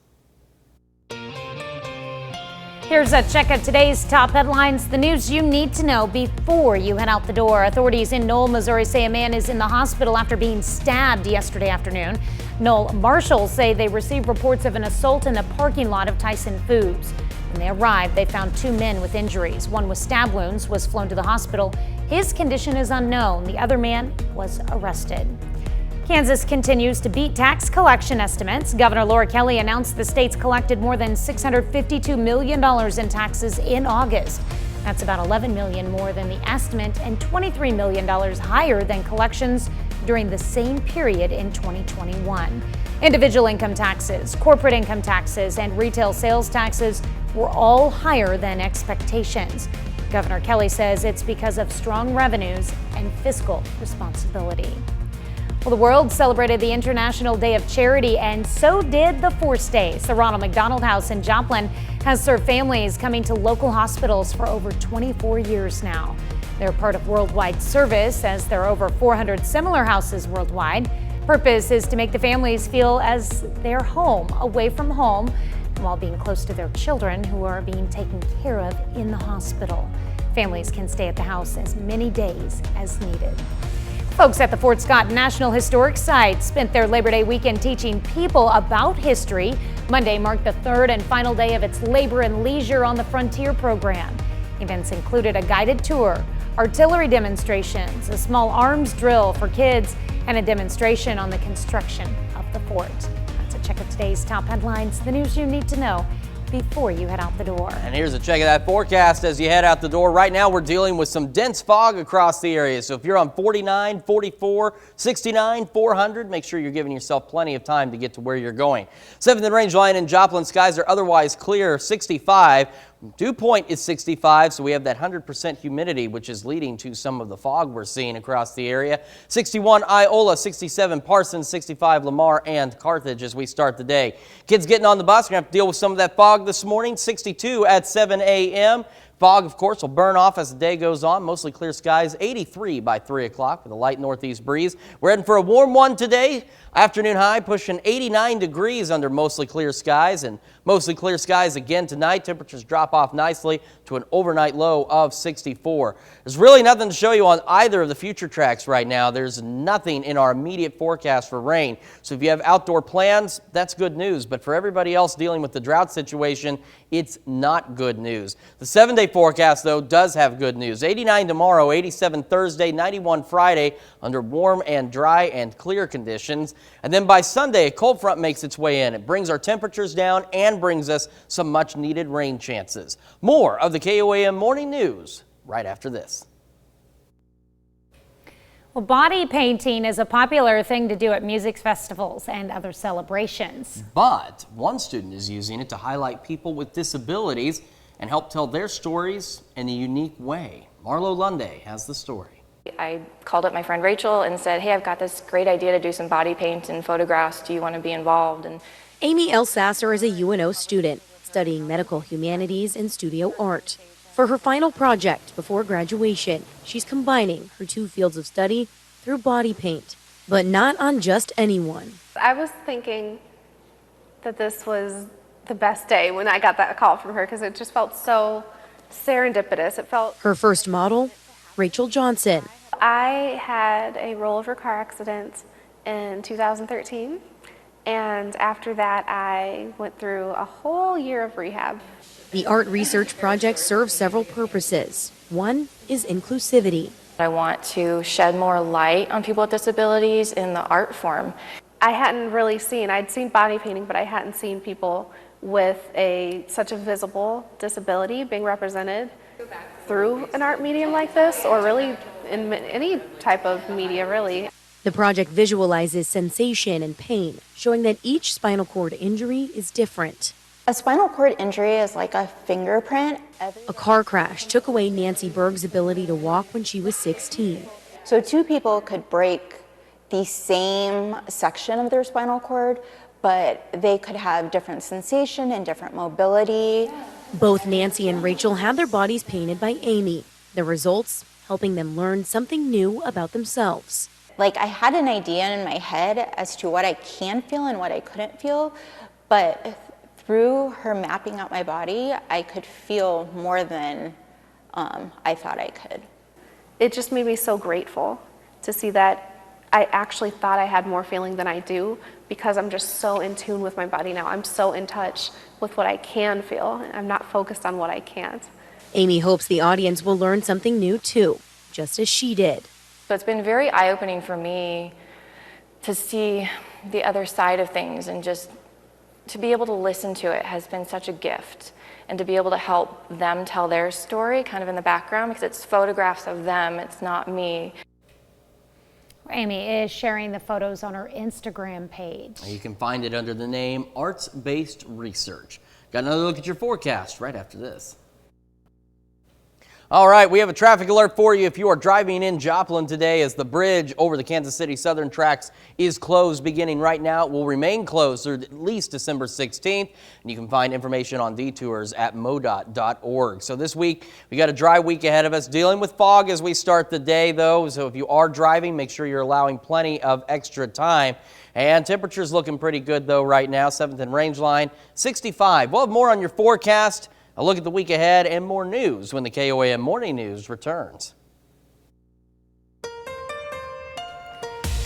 Here's a check of today's top headlines, the news you need to know before you head out the door. Authorities in Knoll, Missouri say a man is in the hospital after being stabbed yesterday afternoon. Knoll marshals say they received reports of an assault in the parking lot of Tyson Foods. When they arrived, they found 2 men with injuries. One with stab wounds was flown to the hospital. His condition is unknown. The other man was arrested. Kansas continues to beat tax collection estimates. Governor Laura Kelly announced the state's collected more than $652 million in taxes in August. That's about $11 million more than the estimate and $23 million higher than collections during the same period in 2021. Individual income taxes, corporate income taxes, and retail sales taxes were all higher than expectations. Governor Kelly says it's because of strong revenues and fiscal responsibility. Well, the world celebrated the International Day of Charity, and so did the Force Days. The Ronald McDonald House in Joplin has served families coming to local hospitals for over 24 years now. They're part of worldwide service, as there are over 400 similar houses worldwide. Purpose is to make the families feel as they're home, away from home, while being close to their children who are being taken care of in the hospital. Families can stay at the house as many days as needed. Folks at the Fort Scott National Historic Site spent their Labor Day weekend teaching people about history. Monday marked the third and final day of its Labor and Leisure on the Frontier program. Events included a guided tour, artillery demonstrations, a small arms drill for kids, and a demonstration on the construction of the fort. That's a check of today's top headlines, the news you need to know before you head out the door.
And here's a check of that forecast as you head out the door. Right now we're dealing with some dense fog across the area. So if you're on 49, 44, 69, 400, make sure you're giving yourself plenty of time to get to where you're going. 7th range line in Joplin, skies are otherwise clear, 65. Dew point is 65, so we have that 100% humidity, which is leading to some of the fog we're seeing across the area. 61 Iola, 67 Parsons, 65 Lamar and Carthage as we start the day. Kids getting on the bus, we're going to have to deal with some of that fog this morning. 62 at 7 a.m. Fog, of course, will burn off as the day goes on. Mostly clear skies, 83 by 3 o'clock with a light northeast breeze. We're heading for a warm one today. Afternoon high pushing 89 degrees under mostly clear skies, and mostly clear skies again tonight. Temperatures drop off nicely to an overnight low of 64. There's really nothing to show you on either of the future tracks right now. There's nothing in our immediate forecast for rain. So if you have outdoor plans, that's good news. But for everybody else dealing with the drought situation, it's not good news. The 7-day forecast, though, does have good news. 89 tomorrow, 87 Thursday, 91 Friday under warm and dry and clear conditions. And then by Sunday, a cold front makes its way in. It brings our temperatures down and brings us some much-needed rain chances. More of the KOAM Morning News right after this.
Well, body painting is a popular thing to do at music festivals and other celebrations.
But one student is using it to highlight people with disabilities and help tell their stories in a unique way. Marlo Lunde has the story.
I called up my friend Rachel and said, hey, I've got this great idea to do some body paint and photographs. Do you want to be involved? And
Amy Elsasser is a UNO student studying medical humanities and studio art. For her final project before graduation, she's combining her 2 fields of study through body paint, but not on just anyone.
I was thinking that this was the best day when I got that call from her because it just felt so serendipitous. It felt.
Her first model, Rachel Johnson.
I had a rollover car accident in 2013, and after that I went through a whole year of rehab.
The art research project serves several purposes. One is inclusivity.
I want to shed more light on people with disabilities in the art form.
I hadn't really seen, I'd seen body painting, but I hadn't seen people with such a visible disability being represented through an art medium like this, or really in any type of media, really.
The project visualizes sensation and pain, showing that each spinal cord injury is different.
A spinal cord injury is like a fingerprint.
A car crash took away Nancy Berg's ability to walk when she was 16.
So 2 people could break the same section of their spinal cord, but they could have different sensation and different mobility.
Both Nancy and Rachel had their bodies painted by Amy. The results, helping them learn something new about themselves.
Like, I had an idea in my head as to what I can feel and what I couldn't feel, but through her mapping out my body, I could feel more than I thought I could.
It just made me so grateful to see that I actually thought I had more feeling than I do, because I'm just so in tune with my body now. I'm so in touch with what I can feel. I'm not focused on what I can't.
Amy hopes the audience will learn something new too, just as she did.
So it's been very eye-opening for me to see the other side of things, and just to be able to listen to it has been such a gift, and to be able to help them tell their story kind of in the background, because it's photographs of them, it's not me.
Amy is sharing the photos on her Instagram page.
You can find it under the name Arts-Based Research. Got another look at your forecast right after this. All right, we have a traffic alert for you if you are driving in Joplin today, as the bridge over the Kansas City Southern tracks is closed beginning right now. It will remain closed through at least December 16th, and you can find information on detours at modot.org. So this week, we got a dry week ahead of us, dealing with fog as we start the day, though. So if you are driving, make sure you're allowing plenty of extra time. And temperatures looking pretty good, though, right now. 7th and Rangeline, 65. We'll have more on your forecast, a look at the week ahead, and more news when the KOAM Morning News returns.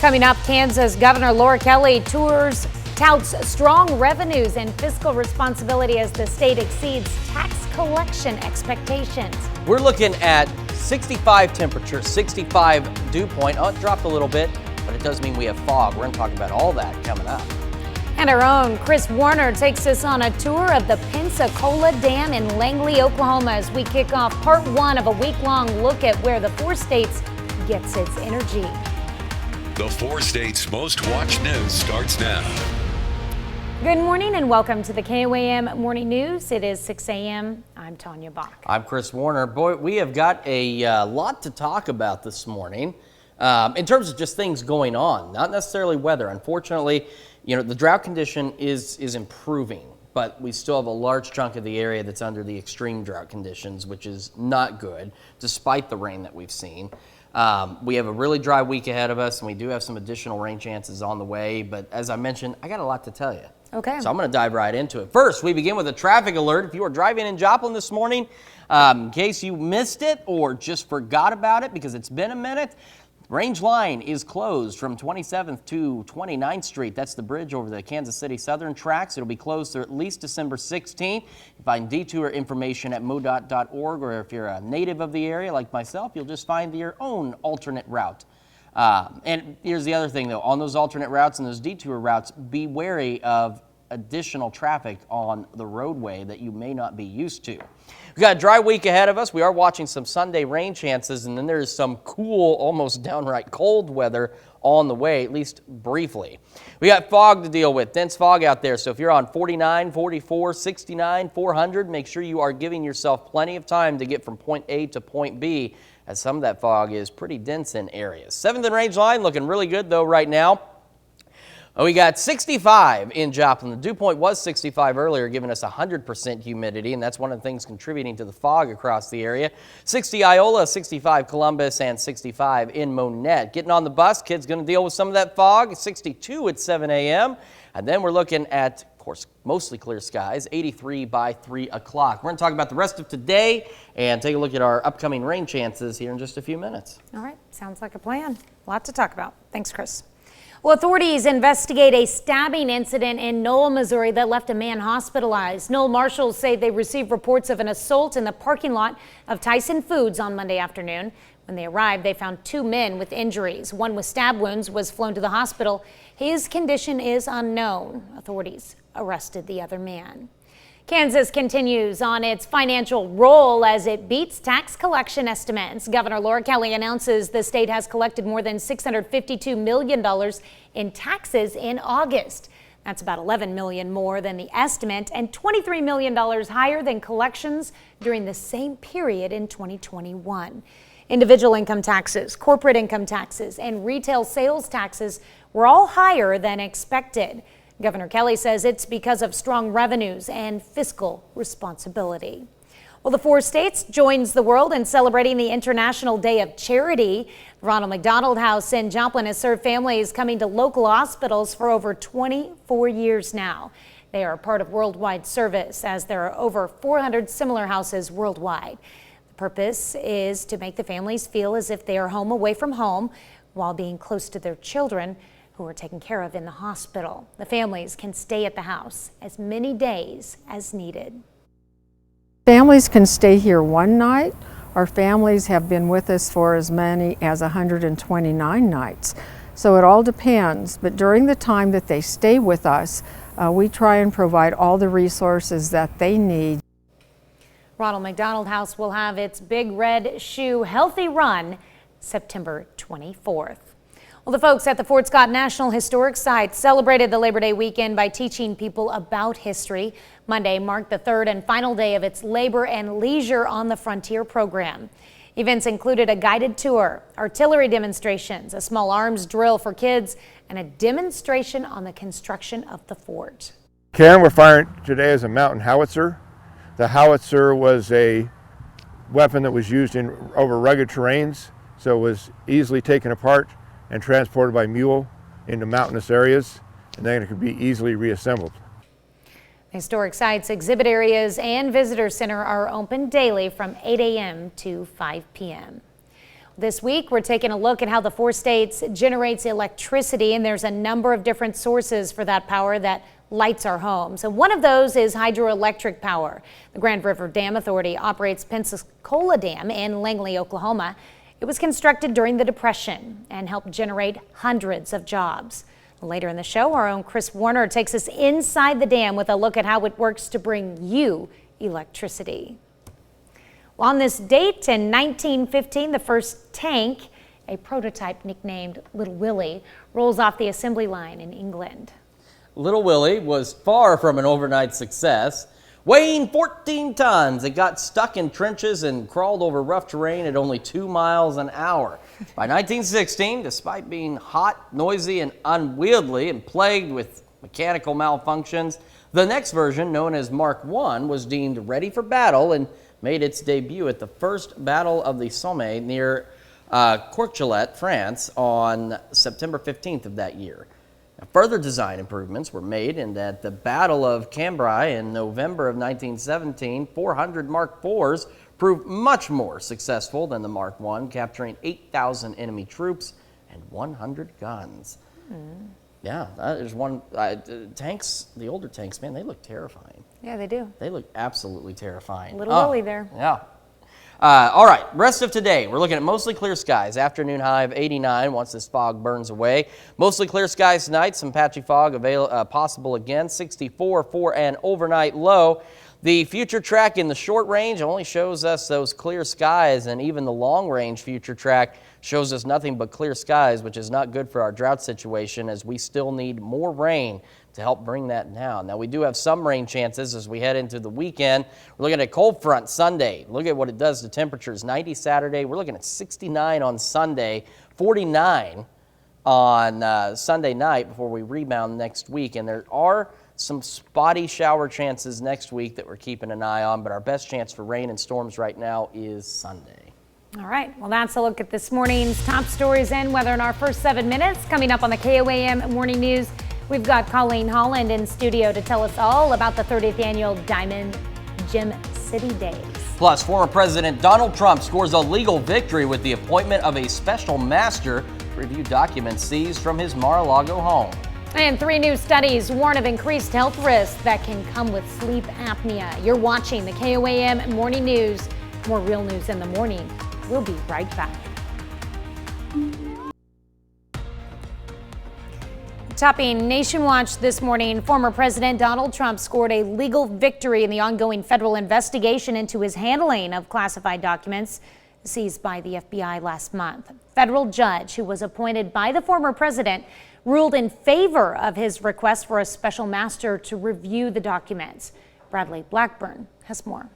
Coming up, Kansas Governor Laura Kelly touts strong revenues and fiscal responsibility as the state exceeds tax collection expectations.
We're looking at 65 temperature, 65 dew point. Oh, it dropped a little bit, but it does mean we have fog. We're going to talk about all that coming up.
And our own Chris Warner takes us on a tour of the Pensacola Dam in Langley, Oklahoma, as we kick off part one of a week-long look at where the 4 states gets its energy.
The 4 states' most watched news starts now.
Good morning and welcome to the KOAM Morning News. It is 6 a.m. I'm Tanya Bach.
I'm Chris Warner. Boy, we have got a lot to talk about this morning in terms of just things going on, not necessarily weather. Unfortunately, you know, the drought condition is improving, but we still have a large chunk of the area that's under the extreme drought conditions, which is not good, despite the rain that we've seen. We have a really dry week ahead of us, and we do have some additional rain chances on the way. But as I mentioned, I got a lot to tell you.
Okay.
So I'm going to dive right into it. First, we begin with a traffic alert. If you are driving in Joplin this morning, in case you missed it or just forgot about it because it's been a minute, Range line is closed from 27th to 29th Street. That's the bridge over the Kansas City Southern tracks. It'll be closed through at least December 16th. You find detour information at modot.org, or if you're a native of the area like myself, you'll just find your own alternate route. And here's the other thing, though. On those alternate routes and those detour routes, be wary of additional traffic on the roadway that you may not be used to. We've got a dry week ahead of us. We are watching some Sunday rain chances, and then there's some cool, almost downright cold weather on the way, at least briefly. We got fog to deal with, dense fog out there. So if you're on 49, 44, 69, 400, make sure you are giving yourself plenty of time to get from point A to point B, as some of that fog is pretty dense in areas. 7th and Rangeline looking really good, though, right now. We got 65 in Joplin. The dew point was 65 earlier, giving us 100% humidity, and that's one of the things contributing to the fog across the area. 60 Iola, 65 Columbus, and 65 in Monette. Getting on the bus, kids going to deal with some of that fog. 62 at 7 a.m. And then we're looking at, of course, mostly clear skies, 83 by 3 o'clock. We're going to talk about the rest of today and take a look at our upcoming rain chances here in just a few minutes.
All right, sounds like a plan. A lot to talk about. Thanks, Chris. Well, authorities investigate a stabbing incident in Knoll, Missouri that left a man hospitalized. Knoll marshals say they received reports of an assault in the parking lot of Tyson Foods on Monday afternoon. When they arrived, they found 2 men with injuries. One with stab wounds was flown to the hospital. His condition is unknown. Authorities arrested the other man. Kansas continues on its financial roll as it beats tax collection estimates. Governor Laura Kelly announces the state has collected more than $652 million in taxes in August. That's about $11 million more than the estimate and $23 million higher than collections during the same period in 2021. Individual income taxes, corporate income taxes, and retail sales taxes were all higher than expected. Governor Kelly says it's because of strong revenues and fiscal responsibility. Well, the 4 states joins the world in celebrating the International Day of Charity. The Ronald McDonald House in Joplin has served families coming to local hospitals for over 24 years now. They are part of worldwide service, as there are over 400 similar houses worldwide. The purpose is to make the families feel as if they are home away from home while being close to their children who are taken care of in the hospital. The families can stay at the house as many days as needed.
Families can stay here one night. Our families have been with us for as many as 129 nights. So it all depends, but during the time that they stay with us, we try and provide all the resources that they need.
Ronald McDonald House will have its Big Red Shoe Healthy Run September 24th. Well, the folks at the Fort Scott National Historic Site celebrated the Labor Day weekend by teaching people about history. Monday marked the 3rd and final day of its Labor and Leisure on the Frontier program. Events included a guided tour, artillery demonstrations, a small arms drill for kids, and a demonstration on the construction of the fort.
Cannon we're firing today is a mountain howitzer. The howitzer was a weapon that was used over rugged terrains, so it was easily taken apart and transported by mule into mountainous areas, and then it could be easily reassembled.
Historic sites, exhibit areas, and visitor center are open daily from 8 a.m. to 5 p.m. This week, we're taking a look at how the 4 states generates electricity, and there's a number of different sources for that power that lights our homes. And one of those is hydroelectric power. The Grand River Dam Authority operates Pensacola Dam in Langley, Oklahoma. It was constructed during the Depression and helped generate hundreds of jobs. Later in the show, our own Chris Warner takes us inside the dam with a look at how it works to bring you electricity. Well, on this date in 1915, the first tank, a prototype nicknamed Little Willy, rolls off the assembly line in England.
Little Willy was far from an overnight success. Weighing 14 tons, it got stuck in trenches and crawled over rough terrain at only 2 miles an hour. By 1916, despite being hot, noisy, and unwieldy and plagued with mechanical malfunctions, the next version, known as Mark I, was deemed ready for battle and made its debut at the First Battle of the Somme near Courcelette, France, on September 15th of that year. Further design improvements were made, and at the Battle of Cambrai in November of 1917, 400 Mark IVs proved much more successful than the Mark I, capturing 8,000 enemy troops and 100 guns. Yeah, there's one. Tanks, the older tanks, man, they look terrifying.
Yeah, they do.
They look absolutely terrifying.
Little Willy there.
Yeah. All right, rest of today, we're looking at mostly clear skies. Afternoon high of 89 once this fog burns away. Mostly clear skies tonight, some patchy fog possible again. 64 for an overnight low. The future track in the short range only shows us those clear skies, and even the long range future track shows us nothing but clear skies, which is not good for our drought situation, as we still need more rain to help bring that down. Now, we do have some rain chances as we head into the weekend. We're looking at cold front Sunday. Look at what it does to temperatures. 90 Saturday. We're looking at 69 on Sunday, 49 on Sunday night before we rebound next week. And there are some spotty shower chances next week that we're keeping an eye on, but our best chance for rain and storms right now is Sunday.
All right, well, that's a look at this morning's top stories and weather in our first 7 minutes. Coming up on the KOAM Morning News, we've got Colleen Holland in studio to tell us all about the 30th annual Diamond Gem City Days.
Plus, former President Donald Trump scores a legal victory with the appointment of a special master to review documents seized from his Mar-a-Lago home.
And 3 new studies warn of increased health risks that can come with sleep apnea. You're watching the KOAM Morning News. More real news in the morning. We'll be right back. Topping Nation Watch this morning, former President Donald Trump scored a legal victory in the ongoing federal investigation into his handling of classified documents seized by the FBI last month. A federal judge who was appointed by the former president ruled in favor of his request for a special master to review the documents. Bradley Blackburn has more.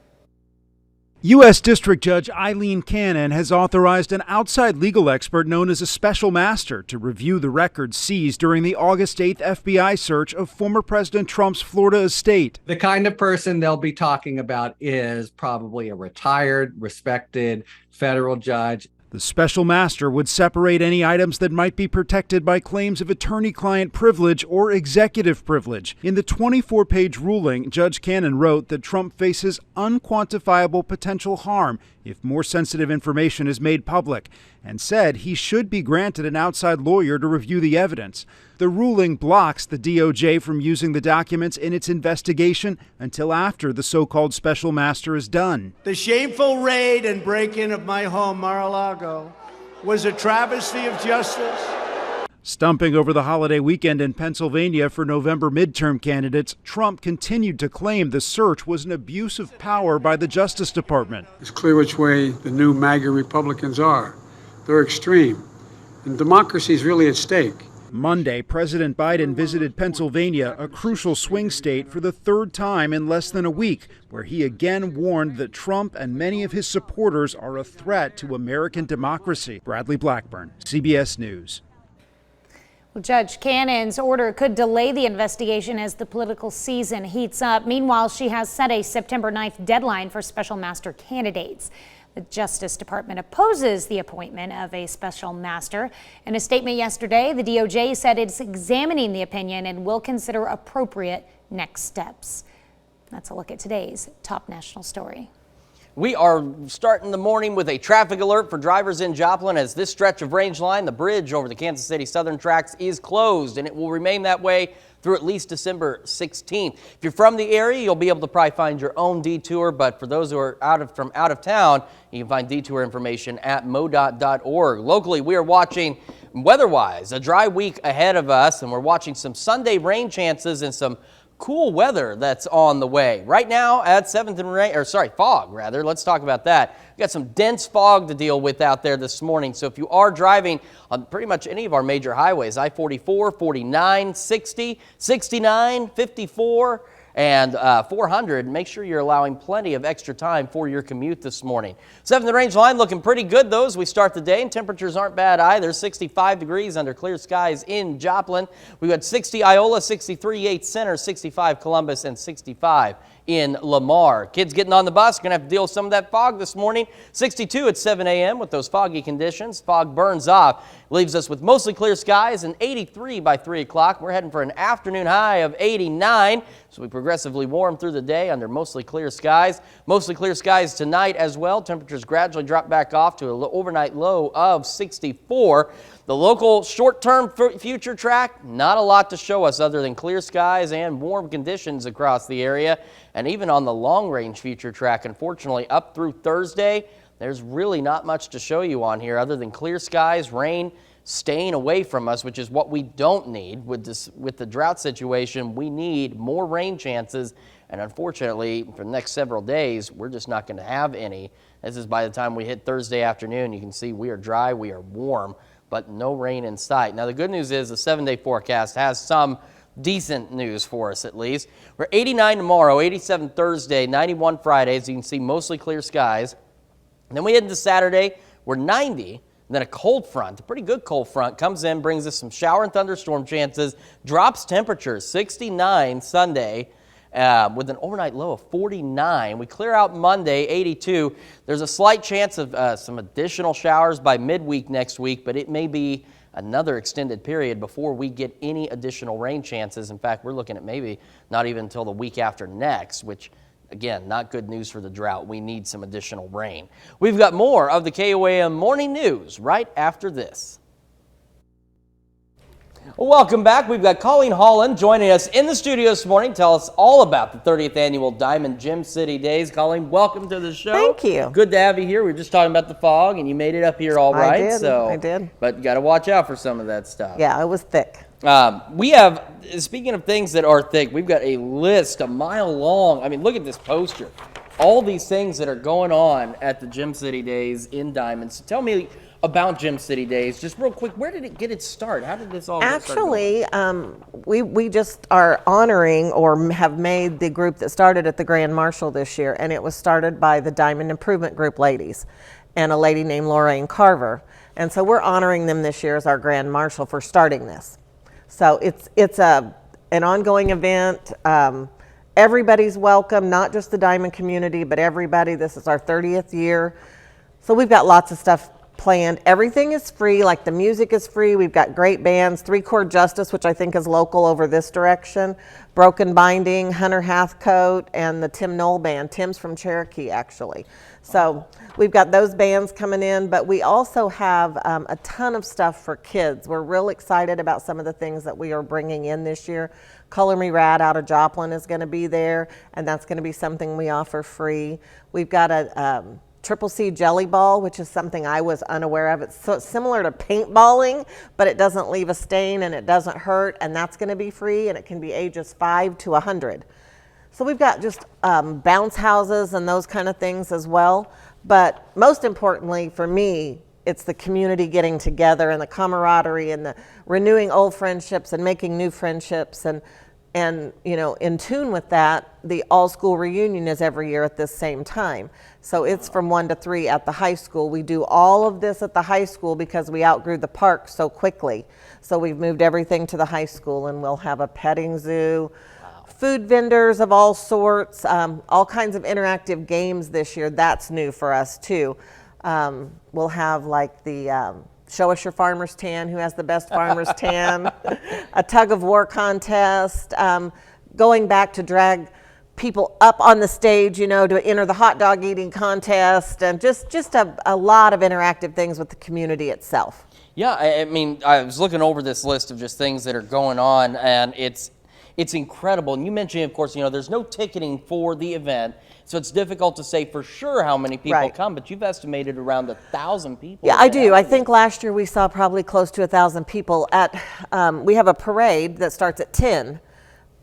U.S. District Judge Eileen Cannon has authorized an outside legal expert known as a special master to review the records seized during the August 8th FBI search of former President Trump's Florida estate.
The kind of person they'll be talking about is probably a retired, respected federal judge.
The special master would separate any items that might be protected by claims of attorney-client privilege or executive privilege. In the 24-page ruling, Judge Cannon wrote that Trump faces unquantifiable potential harm if more sensitive information is made public, and said he should be granted an outside lawyer to review the evidence. The ruling blocks the DOJ from using the documents in its investigation until after the so-called special master is done.
The shameful raid and break-in of my home, Mar-a-Lago, was a travesty of justice.
Stumping over the holiday weekend in Pennsylvania for November midterm candidates, Trump continued to claim the search was an abuse of power by the Justice Department.
It's clear which way the new MAGA Republicans are. They're extreme, and democracy is really at stake.
Monday, President Biden visited Pennsylvania, a crucial swing state, for the third time in less than a week, where he again warned that Trump and many of his supporters are a threat to American democracy. Bradley Blackburn, CBS News.
Judge Cannon's order could delay the investigation as the political season heats up. Meanwhile, she has set a September 9th deadline for special master candidates. The Justice Department opposes the appointment of a special master. In a statement yesterday, the DOJ said it's examining the opinion and will consider appropriate next steps. That's a look at today's top national story.
We are starting the morning with a traffic alert for drivers in Joplin as this stretch of range line, the bridge over the Kansas City Southern tracks, is closed, and it will remain that way through at least December 16th. If you're from the area, you'll be able to probably find your own detour, but for those who are from out of town, you can find detour information at modot.org. Locally, we are watching weather-wise a dry week ahead of us, and we're watching some Sunday rain chances and some cool weather that's on the way. Right now at 7th and rain, fog rather. Let's talk about that. We've got some dense fog to deal with out there this morning. So if you are driving on pretty much any of our major highways, I-44, 49, 60, 69, 54, and 400, make sure you're allowing plenty of extra time for your commute this morning. 7th and range line looking pretty good though as we start the day, and temperatures aren't bad either. 65 degrees under clear skies in Joplin. We've got 60 Iola, 63 Yates Center, 65 Columbus, and 65 in Lamar. Kids getting on the bus, going to have to deal with some of that fog this morning. 62 at 7 a.m. with those foggy conditions. Fog burns off, leaves us with mostly clear skies, and 83 by 3 o'clock. We're heading for an afternoon high of 89, so we progressively warm through the day under mostly clear skies. Mostly clear skies tonight as well. Temperatures gradually drop back off to an overnight low of 64. The local short-term future track, not a lot to show us other than clear skies and warm conditions across the area. And even on the long-range future track, unfortunately, up through Thursday, there's really not much to show you on here other than clear skies, rain staying away from us, which is what we don't need with the drought situation. We need more rain chances, and unfortunately, for the next several days, we're just not going to have any. This is by the time we hit Thursday afternoon. You can see we are dry, we are warm, but no rain in sight. Now, the good news is the 7-day forecast has some decent news for us, at least. We're 89 tomorrow, 87 Thursday, 91 Friday, as you can see, mostly clear skies. And then we head into Saturday, we're 90, and then a cold front, a pretty good cold front, comes in, brings us some shower and thunderstorm chances, drops temperatures, 69 Sunday, with an overnight low of 49. We clear out Monday, 82. There's a slight chance of some additional showers by midweek next week, but it may be another extended period before we get any additional rain chances. In fact, we're looking at maybe not even until the week after next, which, again, not good news for the drought. We need some additional rain. We've got more of the KOAM Morning News right after this. Well, welcome back. We've got Colleen Holland joining us in the studio this morning. Tell us all about the 30th Annual Diamond Gem City Days. Colleen, welcome to the show.
Thank you.
Good to have you here. We were just talking about the fog, and you made it up here all right.
I did.
But you got to watch out for some of that stuff.
Yeah, it was thick.
We have, speaking of things that are thick, we've got a list a mile long. I mean, look at this poster. All these things that are going on at the Gem City Days in Diamond. So tell me about Gem City Days. Just real quick, where did it get its start? How did this all get started?
Actually, we just are honoring or have made the group that started at the Grand Marshal this year, and it was started by the Diamond Improvement Group ladies and a lady named Lorraine Carver. And so we're honoring them this year as our Grand Marshal for starting this. So it's an ongoing event. Everybody's welcome, not just the Diamond community, but everybody. This is our 30th year. So we've got lots of stuff planned. Everything is free, like the music is free. We've got great bands, 3 Chord Justice, which I think is local over this direction, Broken Binding, Hunter Hathcote, and the Tim Knoll Band. Tim's from Cherokee, actually. So we've got those bands coming in, but we also have a ton of stuff for kids. We're real excited about some of the things that we are bringing in this year. Color Me Rad out of Joplin is going to be there, and that's going to be something we offer free. We've got a Triple C Jelly Ball, which is something I was unaware of. It's so similar to paintballing, but it doesn't leave a stain and it doesn't hurt, and that's going to be free, and it can be ages 5 to 100. So we've got just bounce houses and those kind of things as well. But most importantly for me, it's the community getting together and the camaraderie and the renewing old friendships and making new friendships. And you know, in tune with that, the all-school reunion is every year at this same time. So it's from 1 to 3 at the high school. We do all of this at the high school because we outgrew the park so quickly. So we've moved everything to the high school, and we'll have a petting zoo, food vendors of all sorts, all kinds of interactive games this year. That's new for us too. We'll have like the Show Us Your Farmer's Tan, who has the best farmer's tan, a tug of war contest, going back to drag people up on the stage, you know, to enter the hot dog eating contest, and just a lot of interactive things with the community itself.
Yeah, I mean, I was looking over this list of just things that are going on, and it's incredible. And you mentioned, of course, you know, there's no ticketing for the event, so it's difficult to say for sure how many people come, but you've estimated around 1,000 people.
Yeah, I do. I think last year we saw probably close to 1,000 people at, we have a parade that starts at 10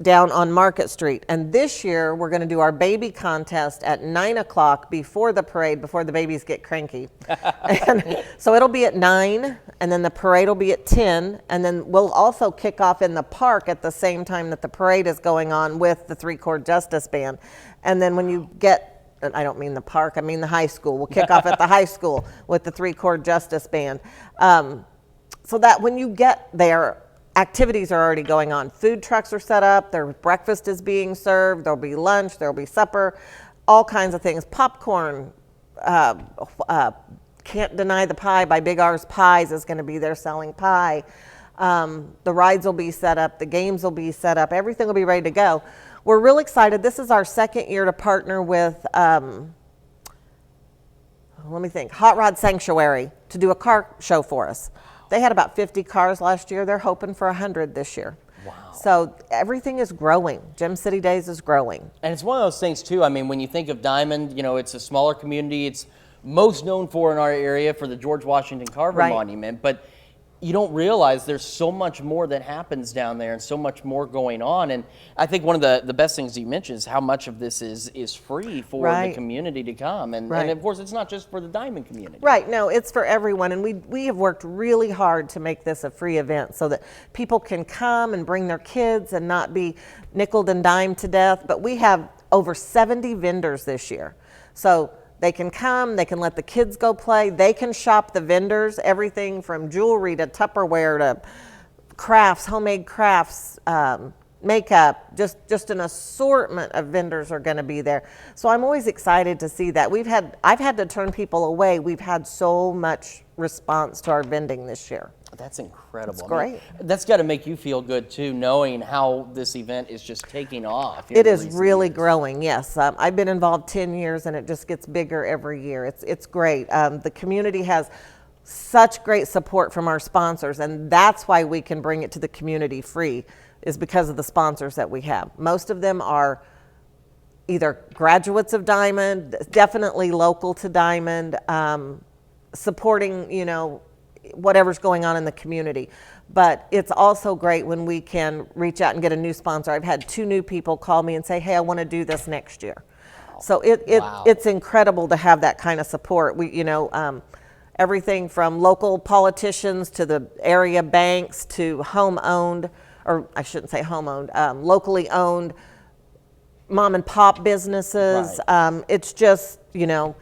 down on Market Street. And this year we're going to do our baby contest at 9 o'clock before the parade, before the babies get cranky. And so it'll be at 9, and then the parade will be at 10, and then we'll also kick off in the park at the same time that the parade is going on with the 3 Chord Justice Band. And then when you get, I don't mean the park, I mean the high school. We'll kick off at the high school with the 3 Chord Justice Band. So that when you get there, activities are already going on. Food trucks are set up, their breakfast is being served, there'll be lunch, there'll be supper, all kinds of things. Popcorn, Can't Deny the Pie by Big R's Pies is going to be there selling pie. The rides will be set up, the games will be set up, everything will be ready to go. We're real excited. This is our second year to partner with, let me think, Hot Rod Sanctuary to do a car show for us. They had about 50 cars last year. They're hoping for 100 this year. Wow. So everything is growing. Gem City Days is growing.
And it's one of those things too. I mean, when you think of Diamond, you know, it's a smaller community. It's most known for in our area for the George Washington Carver Monument, but you don't realize there's so much more that happens down there and so much more going on. And I think one of the best things you mentioned is how much of this is free for the community to come. And of course, it's not just for the Diamond community.
Right, no, it's for everyone. And we have worked really hard to make this a free event so that people can come and bring their kids and not be nickeled and dimed to death. But we have over 70 vendors this year. So they can come, they can let the kids go play, they can shop the vendors, everything from jewelry to Tupperware to crafts, homemade crafts, makeup, just an assortment of vendors are going to be there. So I'm always excited to see that. I've had to turn people away. We've had so much response to our vending this year.
That's incredible.
It's great.
I mean, that's got to make you feel good too, knowing how this event is just taking off.
It is really growing, yes. I've been involved 10 years and it just gets bigger every year. It's great. The community has such great support from our sponsors, and that's why we can bring it to the community free, is because of the sponsors that we have. Most of them are either graduates of Diamond, definitely local to Diamond, supporting, you know, whatever's going on in the community. But it's also great when we can reach out and get a new sponsor. I've had 2 new people call me and say, hey, I want to do this next year. So it's incredible to have that kind of support. We, you know, everything from local politicians to the area banks to home-owned, or I shouldn't say home-owned, locally owned mom and pop businesses. It's just, you know,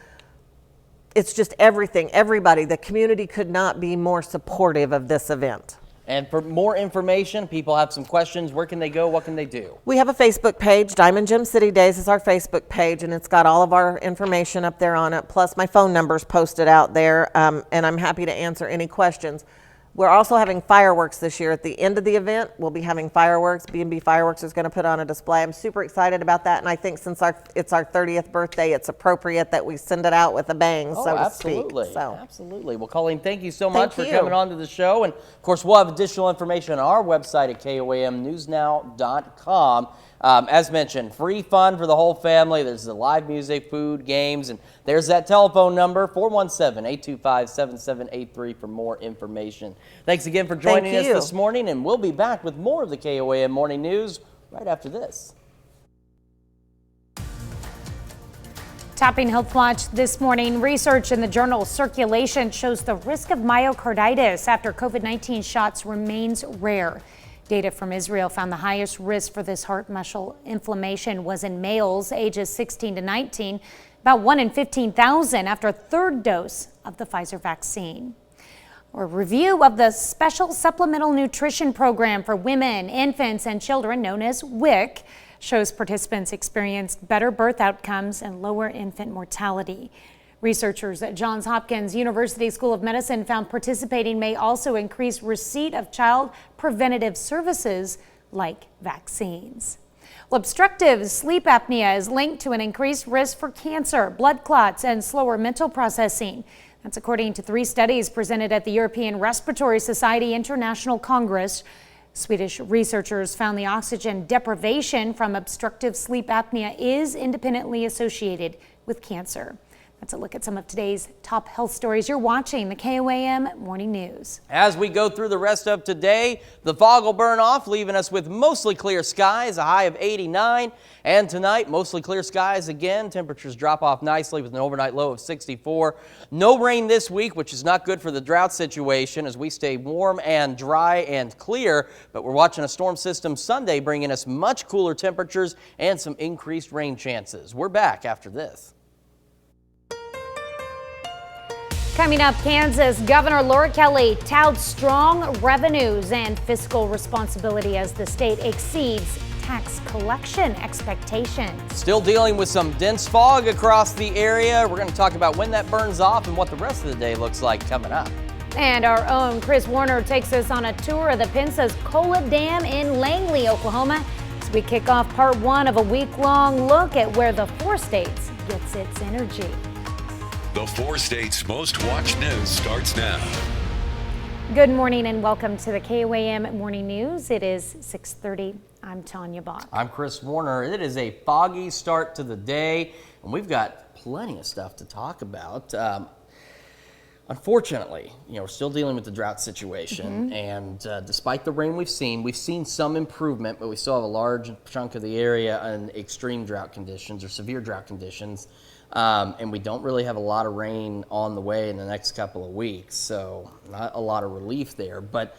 it's just everything, everybody. The community could not be more supportive of this event.
And for more information, people have some questions. Where can they go? What can they do?
We have a Facebook page. Diamond Gem City Days is our Facebook page, and it's got all of our information up there on it. Plus, my phone number's posted out there, and I'm happy to answer any questions. We're also having fireworks this year. At the end of the event, we'll be having fireworks. B&B Fireworks is going to put on a display. I'm super excited about that, and I think since it's our 30th birthday, it's appropriate that we send it out with a bang, so to speak. So.
Absolutely. Well, Colleen, thank you so much for coming on to the show. And, of course, we'll have additional information on our website at KOAMnewsnow.com. As mentioned, free fun for the whole family. There's the live music, food, games, and there's that telephone number, 417-825-7783 for more information. Thanks again for joining us this morning, and we'll be back with more of the KOAM Morning News right after this.
Topping Health Watch this morning, research in the journal Circulation shows the risk of myocarditis after COVID-19 shots remains rare. Data from Israel found the highest risk for this heart muscle inflammation was in males ages 16 to 19, about 1 in 15,000 after a third dose of the Pfizer vaccine. A review of the Special Supplemental Nutrition Program for Women, Infants, and Children, known as WIC, shows participants experienced better birth outcomes and lower infant mortality. Researchers at Johns Hopkins University School of Medicine found participating may also increase receipt of child preventative services like vaccines. Well, obstructive sleep apnea is linked to an increased risk for cancer, blood clots, and slower mental processing. That's according to 3 studies presented at the European Respiratory Society International Congress. Swedish researchers found the oxygen deprivation from obstructive sleep apnea is independently associated with cancer. That's a look at some of today's top health stories. You're watching the KOAM Morning News.
As we go through the rest of today, the fog will burn off, leaving us with mostly clear skies, a high of 89. And tonight, mostly clear skies again. Temperatures drop off nicely with an overnight low of 64. No rain this week, which is not good for the drought situation as we stay warm and dry and clear. But we're watching a storm system Sunday bringing us much cooler temperatures and some increased rain chances. We're back after this.
Coming up, Kansas Governor Laura Kelly touted strong revenues and fiscal responsibility as the state exceeds tax collection expectations.
Still dealing with some dense fog across the area. We're going to talk about when that burns off and what the rest of the day looks like coming up.
And our own Chris Warner takes us on a tour of the Pensacola Dam in Langley, Oklahoma, as we kick off part 1 of a week-long look at where the 4 states gets its energy.
The 4 states' most watched news starts now.
Good morning and welcome to the KOAM Morning News. It is 6:30. I'm Tanya Bach.
I'm Chris Warner. It is a foggy start to the day, and we've got plenty of stuff to talk about. Unfortunately, we're still dealing with the drought situation, and despite the rain we've seen some improvement, but we still have a large chunk of the area in extreme drought conditions or severe drought conditions. And we don't really have a lot of rain on the way in the next couple of weeks, so not a lot of relief there. But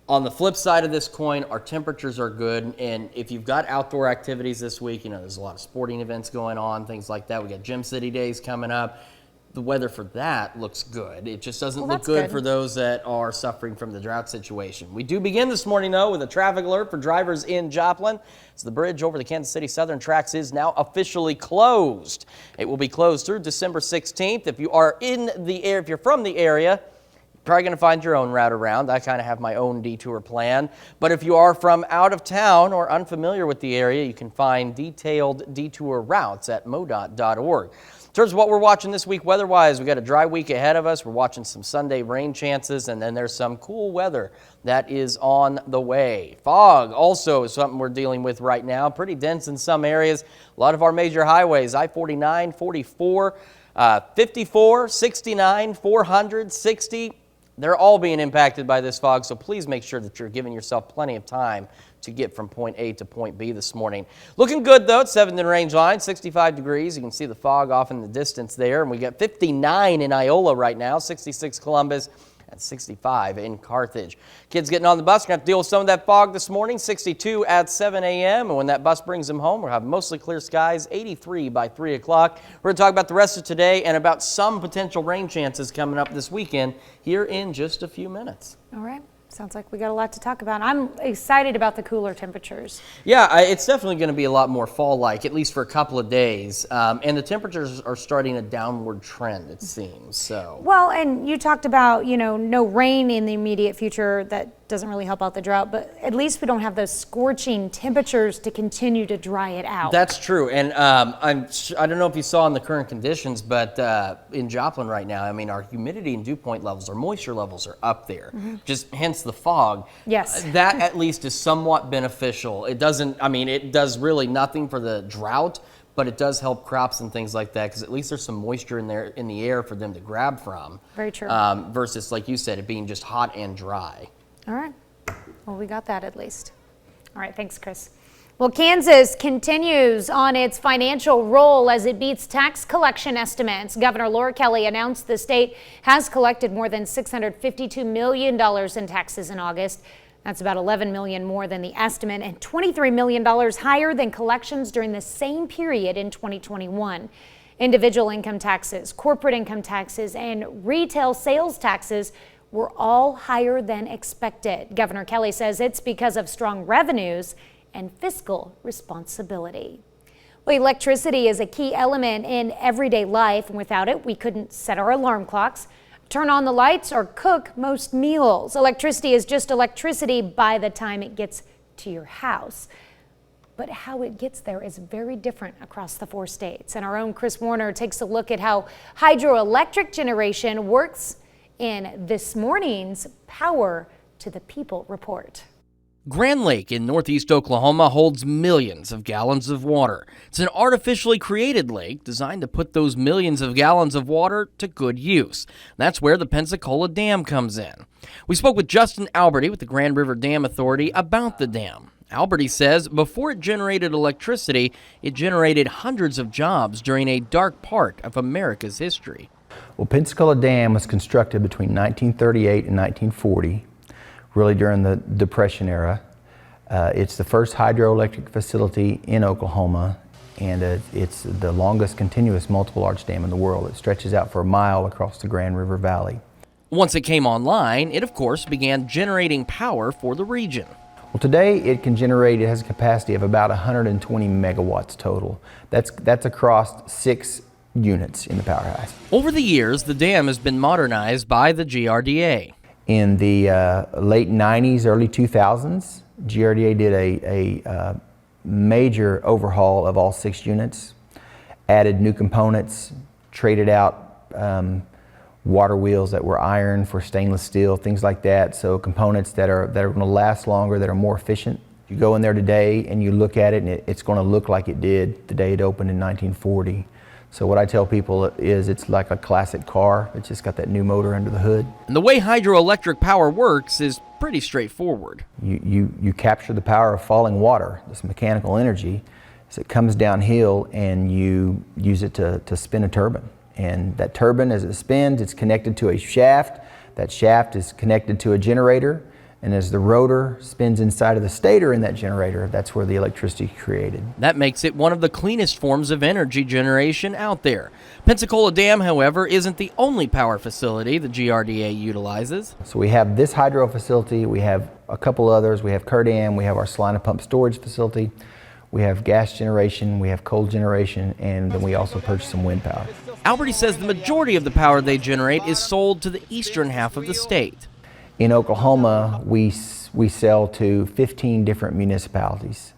on the flip side of this coin, our temperatures are good, and if you've got outdoor activities this week, there's a lot of sporting events going on, things like that. We got Gym City Days coming up. The weather for that looks good. It just doesn't look good for those that are suffering from the drought situation. We do begin this morning, though, with a traffic alert for drivers in Joplin. So the bridge over the Kansas City Southern tracks is now officially closed. It will be closed through December 16th. If you are in the area, if you're from the area, you're probably going to find your own route around. I kind of have my own detour plan. But if you are from out of town or unfamiliar with the area, you can find detailed detour routes at modot.org. In terms of what we're watching this week weather-wise, we got a dry week ahead of us. We're watching some Sunday rain chances, and then there's some cool weather that is on the way. Fog also is something we're dealing with right now. Pretty dense in some areas. A lot of our major highways, I-49, 44, 54, 69, 400, 60. They're all being impacted by this fog, so please make sure that you're giving yourself plenty of time to get from point A to point B this morning. Looking good, though, at 7th and Range Line, 65 degrees. You can see the fog off in the distance there, and we got 59 in Iola right now, 66 Columbus, and 65 in Carthage. Kids getting on the bus are going to have to deal with some of that fog this morning, 62 at 7 a.m. And when that bus brings them home, we'll have mostly clear skies, 83 by 3 o'clock. We're going to talk about the rest of today and about some potential rain chances coming up this weekend here in just a few minutes.
All right. Sounds like we got a lot to talk about. I'm excited about the cooler temperatures.
Yeah, it's definitely going to be a lot more fall-like, at least for a couple of days. And the temperatures are starting a downward trend, it seems. So.
Well, and you talked about, no rain in the immediate future. That doesn't really help out the drought, but at least we don't have those scorching temperatures to continue to dry it out.
That's true. And I don't know if you saw in the current conditions, but in Joplin right now, I mean, our humidity and dew point levels, our moisture levels are up there. Just hence the fog.
Yes.
That at least is somewhat beneficial. It does really nothing for the drought, but it does help crops and things like that because at least there's some moisture in the air for them to grab from.
Very true.
Versus, like you said, it being just hot and dry.
All right. Well, we got that at least. All right. Thanks, Chris. Well, Kansas continues on its financial roll as it beats tax collection estimates. Governor Laura Kelly announced the state has collected more than $652 million in taxes in August. That's about $11 million more than the estimate and $23 million higher than collections during the same period in 2021. Individual income taxes, corporate income taxes, and retail sales taxes were all higher than expected. Governor Kelly says it's because of strong revenues and fiscal responsibility. Well, electricity is a key element in everyday life, and without it, we couldn't set our alarm clocks, turn on the lights, or cook most meals. Electricity is just electricity by the time it gets to your house. But how it gets there is very different across the 4 states. And our own Chris Warner takes a look at how hydroelectric generation works in this morning's Power to the People report.
Grand Lake in northeast Oklahoma holds millions of gallons of water. It's an artificially created lake designed to put those millions of gallons of water to good use. That's where the Pensacola Dam comes in. We spoke with Justin Alberty with the Grand River Dam Authority about the dam. Alberty says before it generated electricity, it generated hundreds of jobs during a dark part of America's history.
Well, Pensacola Dam was constructed between 1938 and 1940, really during the Depression era. It's the first hydroelectric facility in Oklahoma, and it's the longest continuous multiple arch dam in the world. It stretches out for a mile across the Grand River Valley.
Once it came online, it of course began generating power for the region.
Well, today it has a capacity of about 120 megawatts total. That's across 6 units in the powerhouse.
Over the years, the dam has been modernized by the GRDA.
In the late 90s, early 2000s, GRDA did a major overhaul of all 6 units, added new components, traded out water wheels that were iron for stainless steel, things like that. So components that are going to last longer, that are more efficient. You go in there today and you look at it, and it's going to look like it did the day it opened in 1940. So what I tell people is it's like a classic car. It's just got that new motor under the hood.
And the way hydroelectric power works is pretty straightforward.
You capture the power of falling water, this mechanical energy, as it comes downhill, and you use it to spin a turbine. And that turbine, as it spins, it's connected to a shaft. That shaft is connected to a generator. And as the rotor spins inside of the stator in that generator, that's where the electricity is created.
That makes it one of the cleanest forms of energy generation out there. Pensacola Dam, however, isn't the only power facility the GRDA utilizes.
So we have this hydro facility, we have a couple others, we have Kerr Dam, we have our Salina pump storage facility, we have gas generation, we have coal generation, and then we also purchase some wind power.
Alberty says the majority of the power they generate is sold to the eastern half of the state.
In Oklahoma, we sell to 15 different municipalities,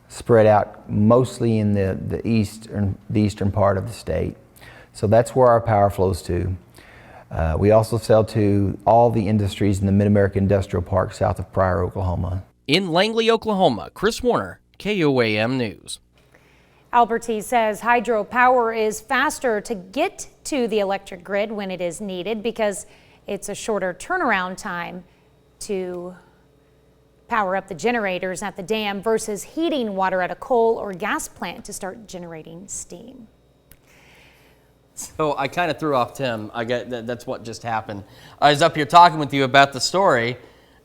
spread out mostly in the eastern part of the state. So that's where our power flows to. We also sell to all the industries in the Mid-America Industrial Park south of Prairie, Oklahoma.
In Langley, Oklahoma, Chris Warner, KOAM News.
Alberty says hydropower is faster to get to the electric grid when it is needed because It's a shorter turnaround time to power up the generators at the dam versus heating water at a coal or gas plant to start generating steam.
So I kind of threw off Tim. That's what just happened. I was up here talking with you about the story,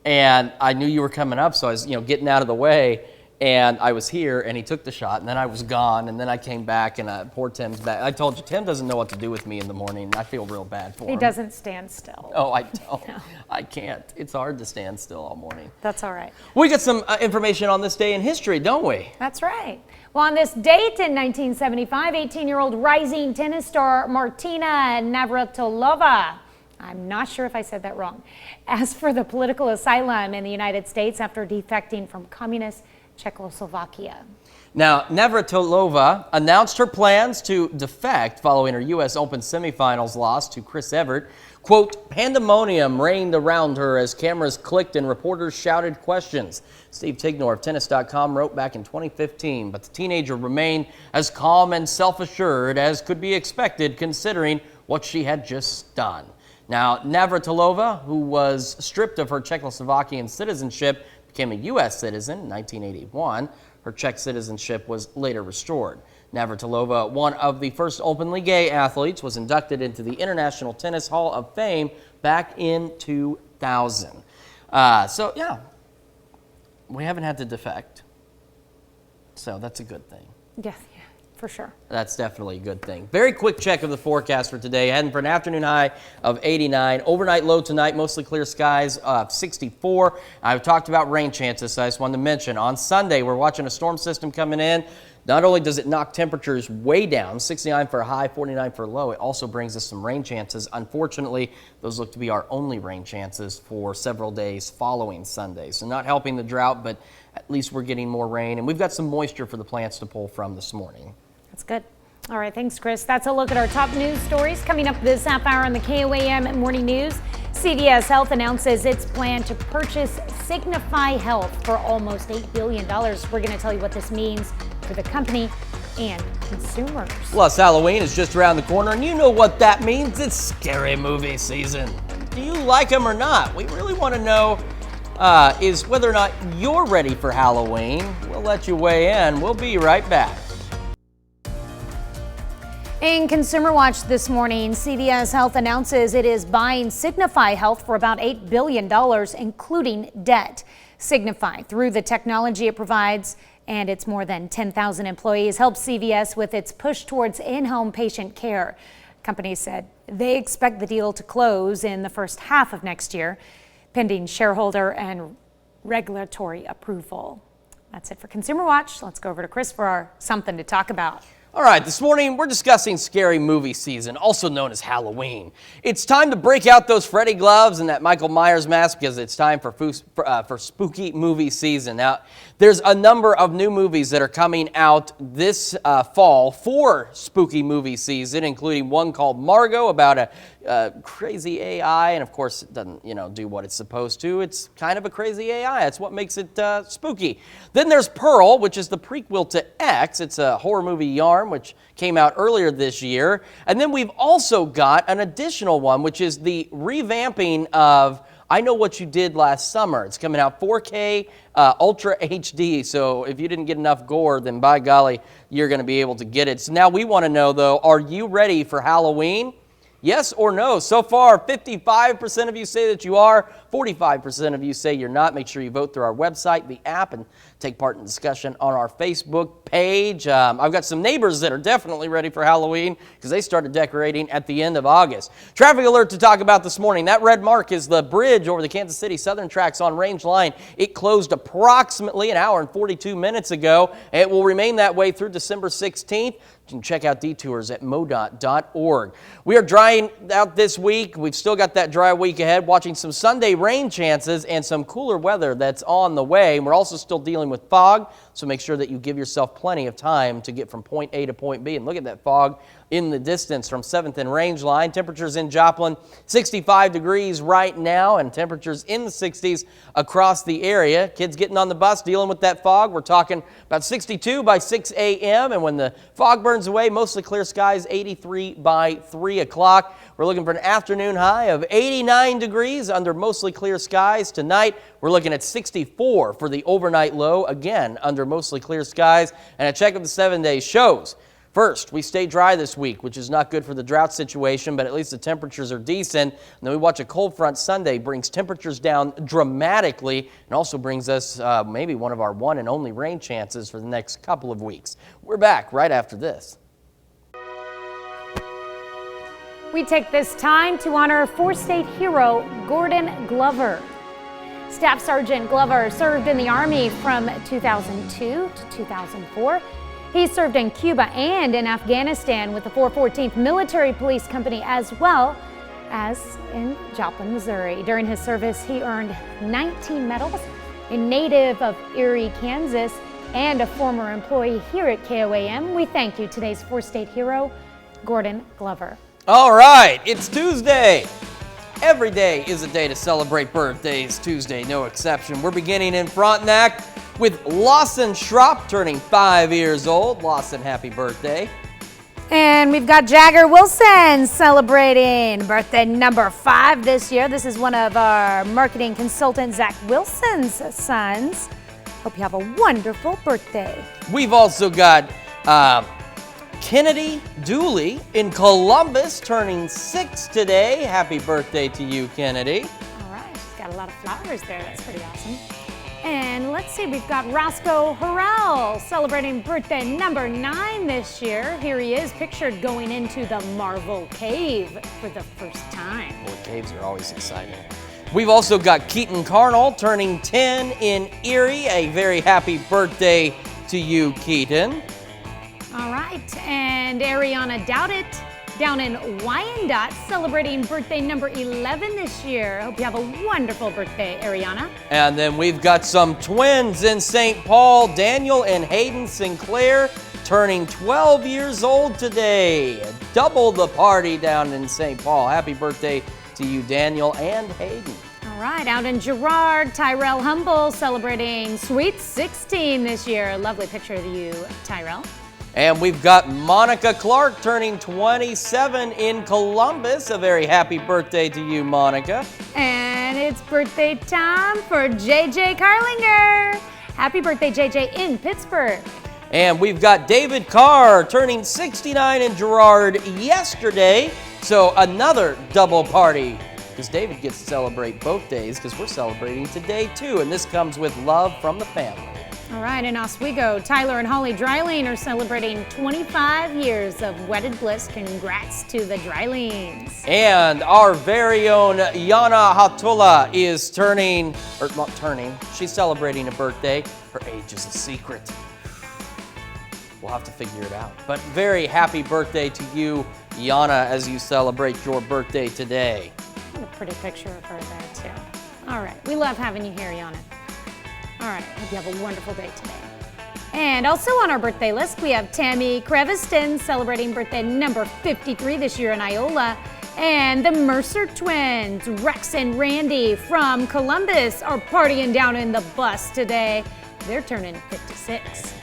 and I knew you were coming up, so I was, getting out of the way, and I was here, and he took the shot, and then I was gone, and then I came back, and poor Tim's back. I told you, Tim doesn't know what to do with me in the morning. I feel real bad for him.
He doesn't stand still.
Oh, I don't. No. I can't. It's hard to stand still all morning.
That's all right.
We got some information on this day in history, don't we?
That's right. Well, on this date in 1975, 18-year-old rising tennis star Martina Navratilova, I'm not sure if I said that wrong, asked for the political asylum in the United States after defecting from communist Czechoslovakia.
Now, Navratilova announced her plans to defect following her U.S. Open semifinals loss to Chris Evert. Quote, pandemonium reigned around her as cameras clicked and reporters shouted questions. Steve Tignor of Tennis.com wrote back in 2015, but the teenager remained as calm and self-assured as could be expected considering what she had just done. Now, Navratilova, who was stripped of her Czechoslovakian citizenship, became a U.S. citizen in 1981. Her Czech citizenship was later restored. Navratilova, one of the first openly gay athletes, was inducted into the International Tennis Hall of Fame back in 2000. So, yeah, we haven't had to defect. So that's a good thing.
Yes, for sure.
That's definitely a good thing. Very quick check of the forecast for today. Heading for an afternoon high of 89. Overnight low tonight, mostly clear skies of 64. I've talked about rain chances, so I just wanted to mention on Sunday we're watching a storm system coming in. Not only does it knock temperatures way down, 69 for a high, 49 for a low, it also brings us some rain chances. Unfortunately, those look to be our only rain chances for several days following Sunday. So not helping the drought, but at least we're getting more rain. And we've got some moisture for the plants to pull from this morning.
That's good. All right, thanks, Chris. That's a look at our top news stories coming up this half hour on the KOAM Morning News. CBS Health announces its plan to purchase Signify Health for almost $8 billion. We're going to tell you what this means for the company and consumers.
Plus, Halloween is just around the corner, and you know what that means. It's scary movie season. Do you like them or not? We really want to know is whether or not you're ready for Halloween. We'll let you weigh in. We'll be right back.
In Consumer Watch this morning, CBS Health announces it is buying Signify Health for about $8 billion, including debt. Signify, through the technology it provides and its more than 10,000 employees, helps CVS with its push towards in-home patient care. Company said they expect the deal to close in the first half of next year, pending shareholder and regulatory approval. That's it for Consumer Watch. Let's go over to Chris for our Something to Talk About.
All right, this morning we're discussing scary movie season, also known as Halloween. It's time to break out those Freddy gloves and that Michael Myers mask because it's time for spooky movie season. Now, there's a number of new movies that are coming out this fall for spooky movie season, including one called Margot about a crazy AI, and of course it doesn't, do what it's supposed to. It's kind of a crazy AI. That's what makes it spooky. Then there's Pearl, which is the prequel to X. It's a horror movie yarn, which came out earlier this year. And then we've also got an additional one, which is the revamping of I Know What You Did Last Summer. It's coming out 4K Ultra HD. So if you didn't get enough gore, then by golly, you're going to be able to get it. So now we want to know, though, are you ready for Halloween? Yes or no? So far, 55% of you say that you are. 45% of you say you're not. Make sure you vote through our website, the app, and take part in the discussion on our Facebook page. I've got some neighbors that are definitely ready for Halloween because they started decorating at the end of August. Traffic alert to talk about this morning. That red mark is the bridge over the Kansas City Southern tracks on Range Line. It closed approximately an hour and 42 minutes ago. It will remain that way through December 16th. You can check out detours at modot.org. We are drying out this week. We've still got that dry week ahead, watching some Sunday rain chances and some cooler weather that's on the way. We're also still dealing with fog, so make sure that you give yourself plenty of time to get from point A to point B. And look at that fog in the distance from 7th and Range Line. Temperatures in Joplin, 65 degrees right now, and temperatures in the 60s across the area. Kids getting on the bus, dealing with that fog. We're talking about 62 by 6 a.m., and when the fog burns away, mostly clear skies, 83 by 3 o'clock. We're looking for an afternoon high of 89 degrees under mostly clear skies. Tonight, we're looking at 64 for the overnight low, again, under mostly clear skies. And a check of the 7-day shows. First, we stay dry this week, which is not good for the drought situation, but at least the temperatures are decent. And then we watch a cold front Sunday, brings temperatures down dramatically, and also brings us maybe one of our one and only rain chances for the next couple of weeks. We're back right after this.
We take this time to honor four-state hero Gordon Glover. Staff Sergeant Glover served in the Army from 2002 to 2004. He served in Cuba and in Afghanistan with the 414th Military Police Company, as well as in Joplin, Missouri. During his service, he earned 19 medals. A native of Erie, Kansas, and a former employee here at KOAM, we thank you, today's four-state hero, Gordon Glover.
All right, it's Tuesday. Every day is a day to celebrate birthdays. Tuesday, no exception. We're beginning in Frontenac with Lawson Schropp turning 5 years old. Lawson, happy birthday.
And we've got Jagger Wilson celebrating birthday number 5 this year. This is one of our marketing consultant, Zach Wilson's sons. Hope you have a wonderful birthday.
We've also got Kennedy Dooley in Columbus turning 6 today. Happy birthday to you, Kennedy.
All right, she's got a lot of flowers there. That's pretty awesome. And let's see, we've got Roscoe Harrell celebrating birthday number 9 this year. Here he is, pictured going into the Marvel Cave for the first time.
Well, caves are always exciting. We've also got Keaton Carnell turning 10 in Erie. A very happy birthday to you, Keaton.
All right, and Ariana Dowdett down in Wyandotte celebrating birthday number 11 this year. Hope you have a wonderful birthday, Ariana.
And then we've got some twins in St. Paul, Daniel and Hayden Sinclair turning 12 years old today. Double the party down in St. Paul. Happy birthday to you, Daniel and Hayden.
All right, out in Girard, Tyrell Humble celebrating Sweet 16 this year. Lovely picture of you, Tyrell.
And we've got Monica Clark turning 27 in Columbus. A very happy birthday to you, Monica.
And it's birthday time for JJ Carlinger. Happy birthday, JJ, in Pittsburgh.
And we've got David Carr turning 69 in Girard yesterday. So another double party, because David gets to celebrate both days because we're celebrating today too. And this comes with love from the family.
All right, in Oswego, Tyler and Holly Dryleen are celebrating 25 years of wedded bliss. Congrats to the Dryleens.
And our very own Yana Hatula is she's celebrating a birthday. Her age is a secret. We'll have to figure it out. But very happy birthday to you, Yana, as you celebrate your birthday today.
What a pretty picture of her there, too. All right, we love having you here, Yana. All right, hope you have a wonderful day today. And also on our birthday list, we have Tammy Creviston celebrating birthday number 53 this year in Iola. And the Mercer twins, Rex and Randy from Columbus, are partying down in the bus today. They're turning 56.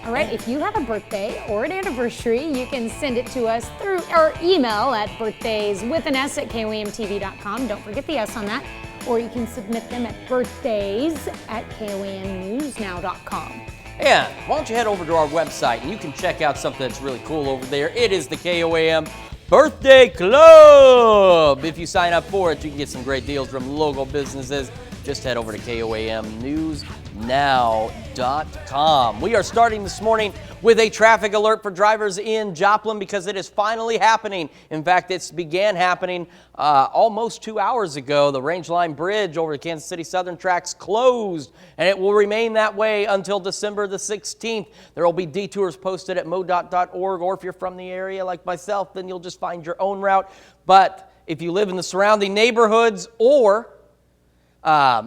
All right, if you have a birthday or an anniversary, you can send it to us through our email at birthdayswithans@koamtv.com. Don't forget the S on that. Or you can submit them at birthdays@koamnewsnow.com.
And why don't you head over to our website and you can check out something that's really cool over there. It is the KOAM Birthday Club. If you sign up for it, you can get some great deals from local businesses. Just head over to KOAMnewsnow.com. We are starting this morning with a traffic alert for drivers in Joplin because it is finally happening. In fact, it began happening almost 2 hours ago. The Range Line Bridge over the Kansas City Southern tracks closed, and it will remain that way until December the 16th. There will be detours posted at modot.org, or if you're from the area like myself, then you'll just find your own route. But if you live in the surrounding neighborhoods, or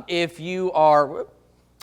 if you are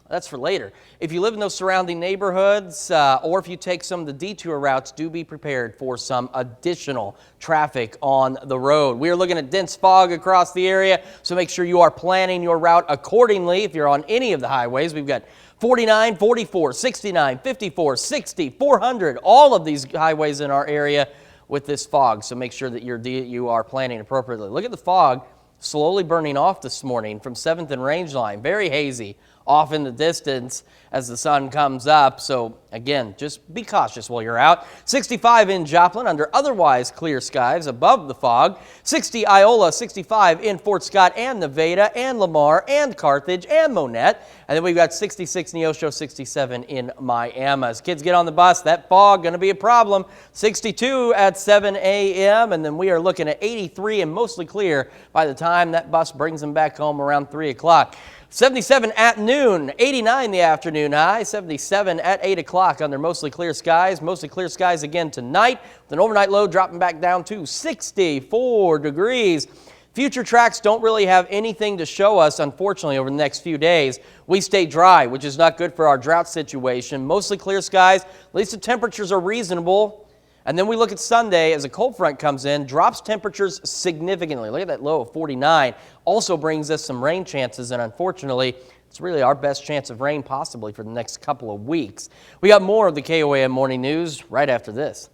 That's for later. If you live in those surrounding neighborhoods or if you take some of the detour routes, do be prepared for some additional traffic on the road. We are looking at dense fog across the area, so make sure you are planning your route accordingly. If you're on any of the highways, we've got 49, 44, 69, 54, 60, 400, all of these highways in our area with this fog, so make sure that you are planning appropriately. Look at the fog slowly burning off this morning from 7th and Range Line. Very hazy off in the distance as the sun comes up. So again, just be cautious while you're out. 65 in Joplin under otherwise clear skies above the fog. 60 Iola, 65 in Fort Scott and Nevada and Lamar and Carthage and Monette. And then we've got 66 Neosho, 67 in Miami. As kids get on the bus, that fog going to be a problem. 62 at 7 a.m. and then we are looking at 83 and mostly clear by the time that bus brings them back home around 3 o'clock. 77 at noon, 89 the afternoon high, 77 at 8 o'clock under mostly clear skies. Mostly clear skies again tonight with an overnight low dropping back down to 64 degrees. Future tracks don't really have anything to show us, unfortunately, over the next few days. We stay dry, which is not good for our drought situation. Mostly clear skies, at least the temperatures are reasonable. And then we look at Sunday as a cold front comes in, drops temperatures significantly. Look at that low of 49. Also brings us some rain chances, and unfortunately, it's really our best chance of rain possibly for the next couple of weeks. We got more of the KOAM Morning News right after this.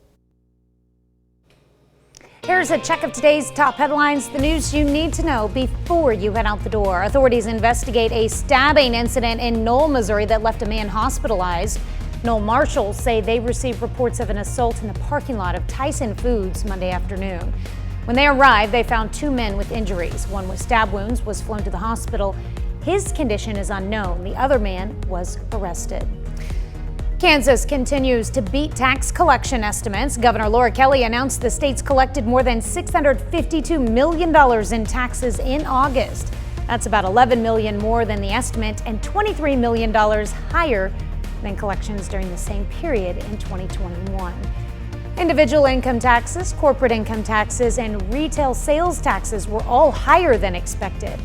Here's a check of today's top headlines, the news you need to know before you head out the door. Authorities investigate a stabbing incident in Knoll, Missouri that left a man hospitalized. Knoll marshals say they received reports of an assault in the parking lot of Tyson Foods Monday afternoon. When they arrived, they found two men with injuries. One with stab wounds was flown to the hospital. His condition is unknown. The other man was arrested. Kansas continues to beat tax collection estimates. Governor Laura Kelly announced the state's collected more than $652 million in taxes in August. That's about $11 million more than the estimate and $23 million higher than collections during the same period in 2021. Individual income taxes, corporate income taxes, and retail sales taxes were all higher than expected.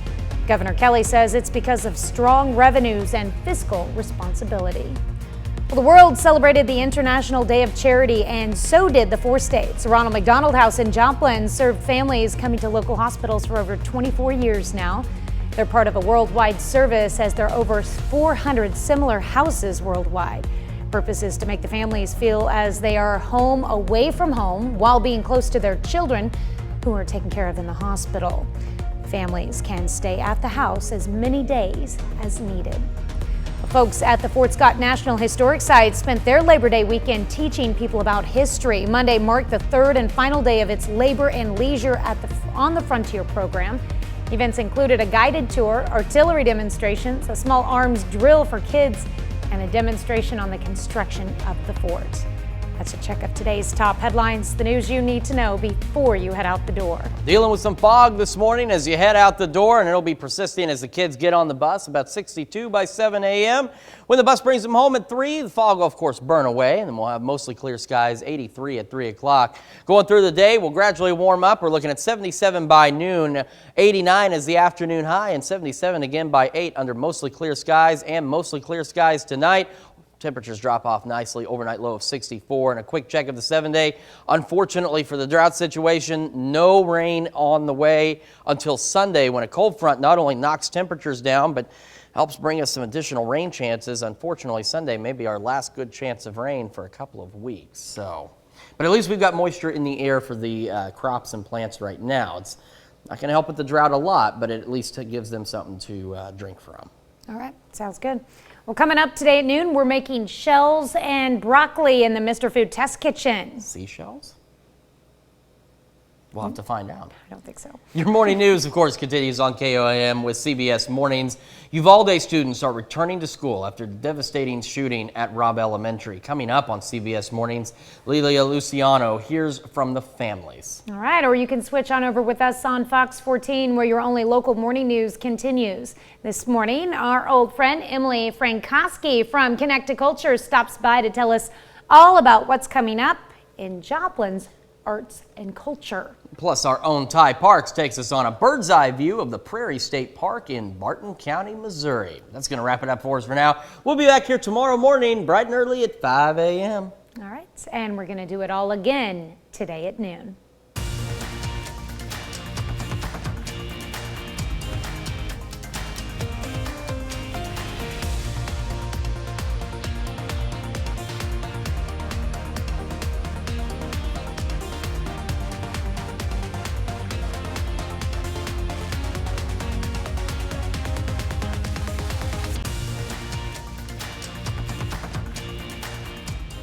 Governor Kelly says it's because of strong revenues and fiscal responsibility. Well, the world celebrated the International Day of Charity, and so did the four states. The Ronald McDonald House in Joplin served families coming to local hospitals for over 24 years now. They're part of a worldwide service as there are over 400 similar houses worldwide. Purpose is to make the families feel as they are home away from home while being close to their children who are taken care of in the hospital. Families can stay at the house as many days as needed. Folks at the Fort Scott National Historic Site spent their Labor Day weekend teaching people about history. Monday marked the third and final day of its Labor and Leisure on the Frontier program. Events included a guided tour, artillery demonstrations, a small arms drill for kids, and a demonstration on the construction of the fort. That's a check of today's top headlines, the news you need to know before you head out the door.
Dealing with some fog this morning as you head out the door, and it'll be persisting as the kids get on the bus. About 62 by 7 a.m. When the bus brings them home at 3, the fog will, of course, burn away, and then we'll have mostly clear skies, 83 at 3 o'clock. Going through the day, we'll gradually warm up. We're looking at 77 by noon, 89 is the afternoon high, and 77 again by 8 under mostly clear skies and mostly clear skies tonight. Temperatures drop off nicely, overnight low of 64. And a quick check of the 7-day. Unfortunately for the drought situation, no rain on the way until Sunday when a cold front not only knocks temperatures down, but helps bring us some additional rain chances. Unfortunately, Sunday may be our last good chance of rain for a couple of weeks. But at least we've got moisture in the air for the crops and plants right now. It's not going to help with the drought a lot, but it at least gives them something to drink from.
All right, sounds good. Well, coming up today at noon, we're making shells and broccoli in the Mr. Food Test Kitchen.
Seashells? We'll have to find out.
I don't think so.
Your morning news, of course, continues on KOAM with CBS Mornings. Uvalde students are returning to school after the devastating shooting at Robb Elementary. Coming up on CBS Mornings, Lilia Luciano hears from the families.
All right, or you can switch on over with us on Fox 14, where your only local morning news continues. This morning, our old friend Emily Frankowski from Connect to Culture stops by to tell us all about what's coming up in Joplin's arts and culture.
Plus, our own Ty Parks takes us on a bird's eye view of the Prairie State Park in Barton County, Missouri. That's going to wrap it up for us for now. We'll be back here tomorrow morning, bright and early at 5 a.m.
All right, and we're going to do it all again today at noon.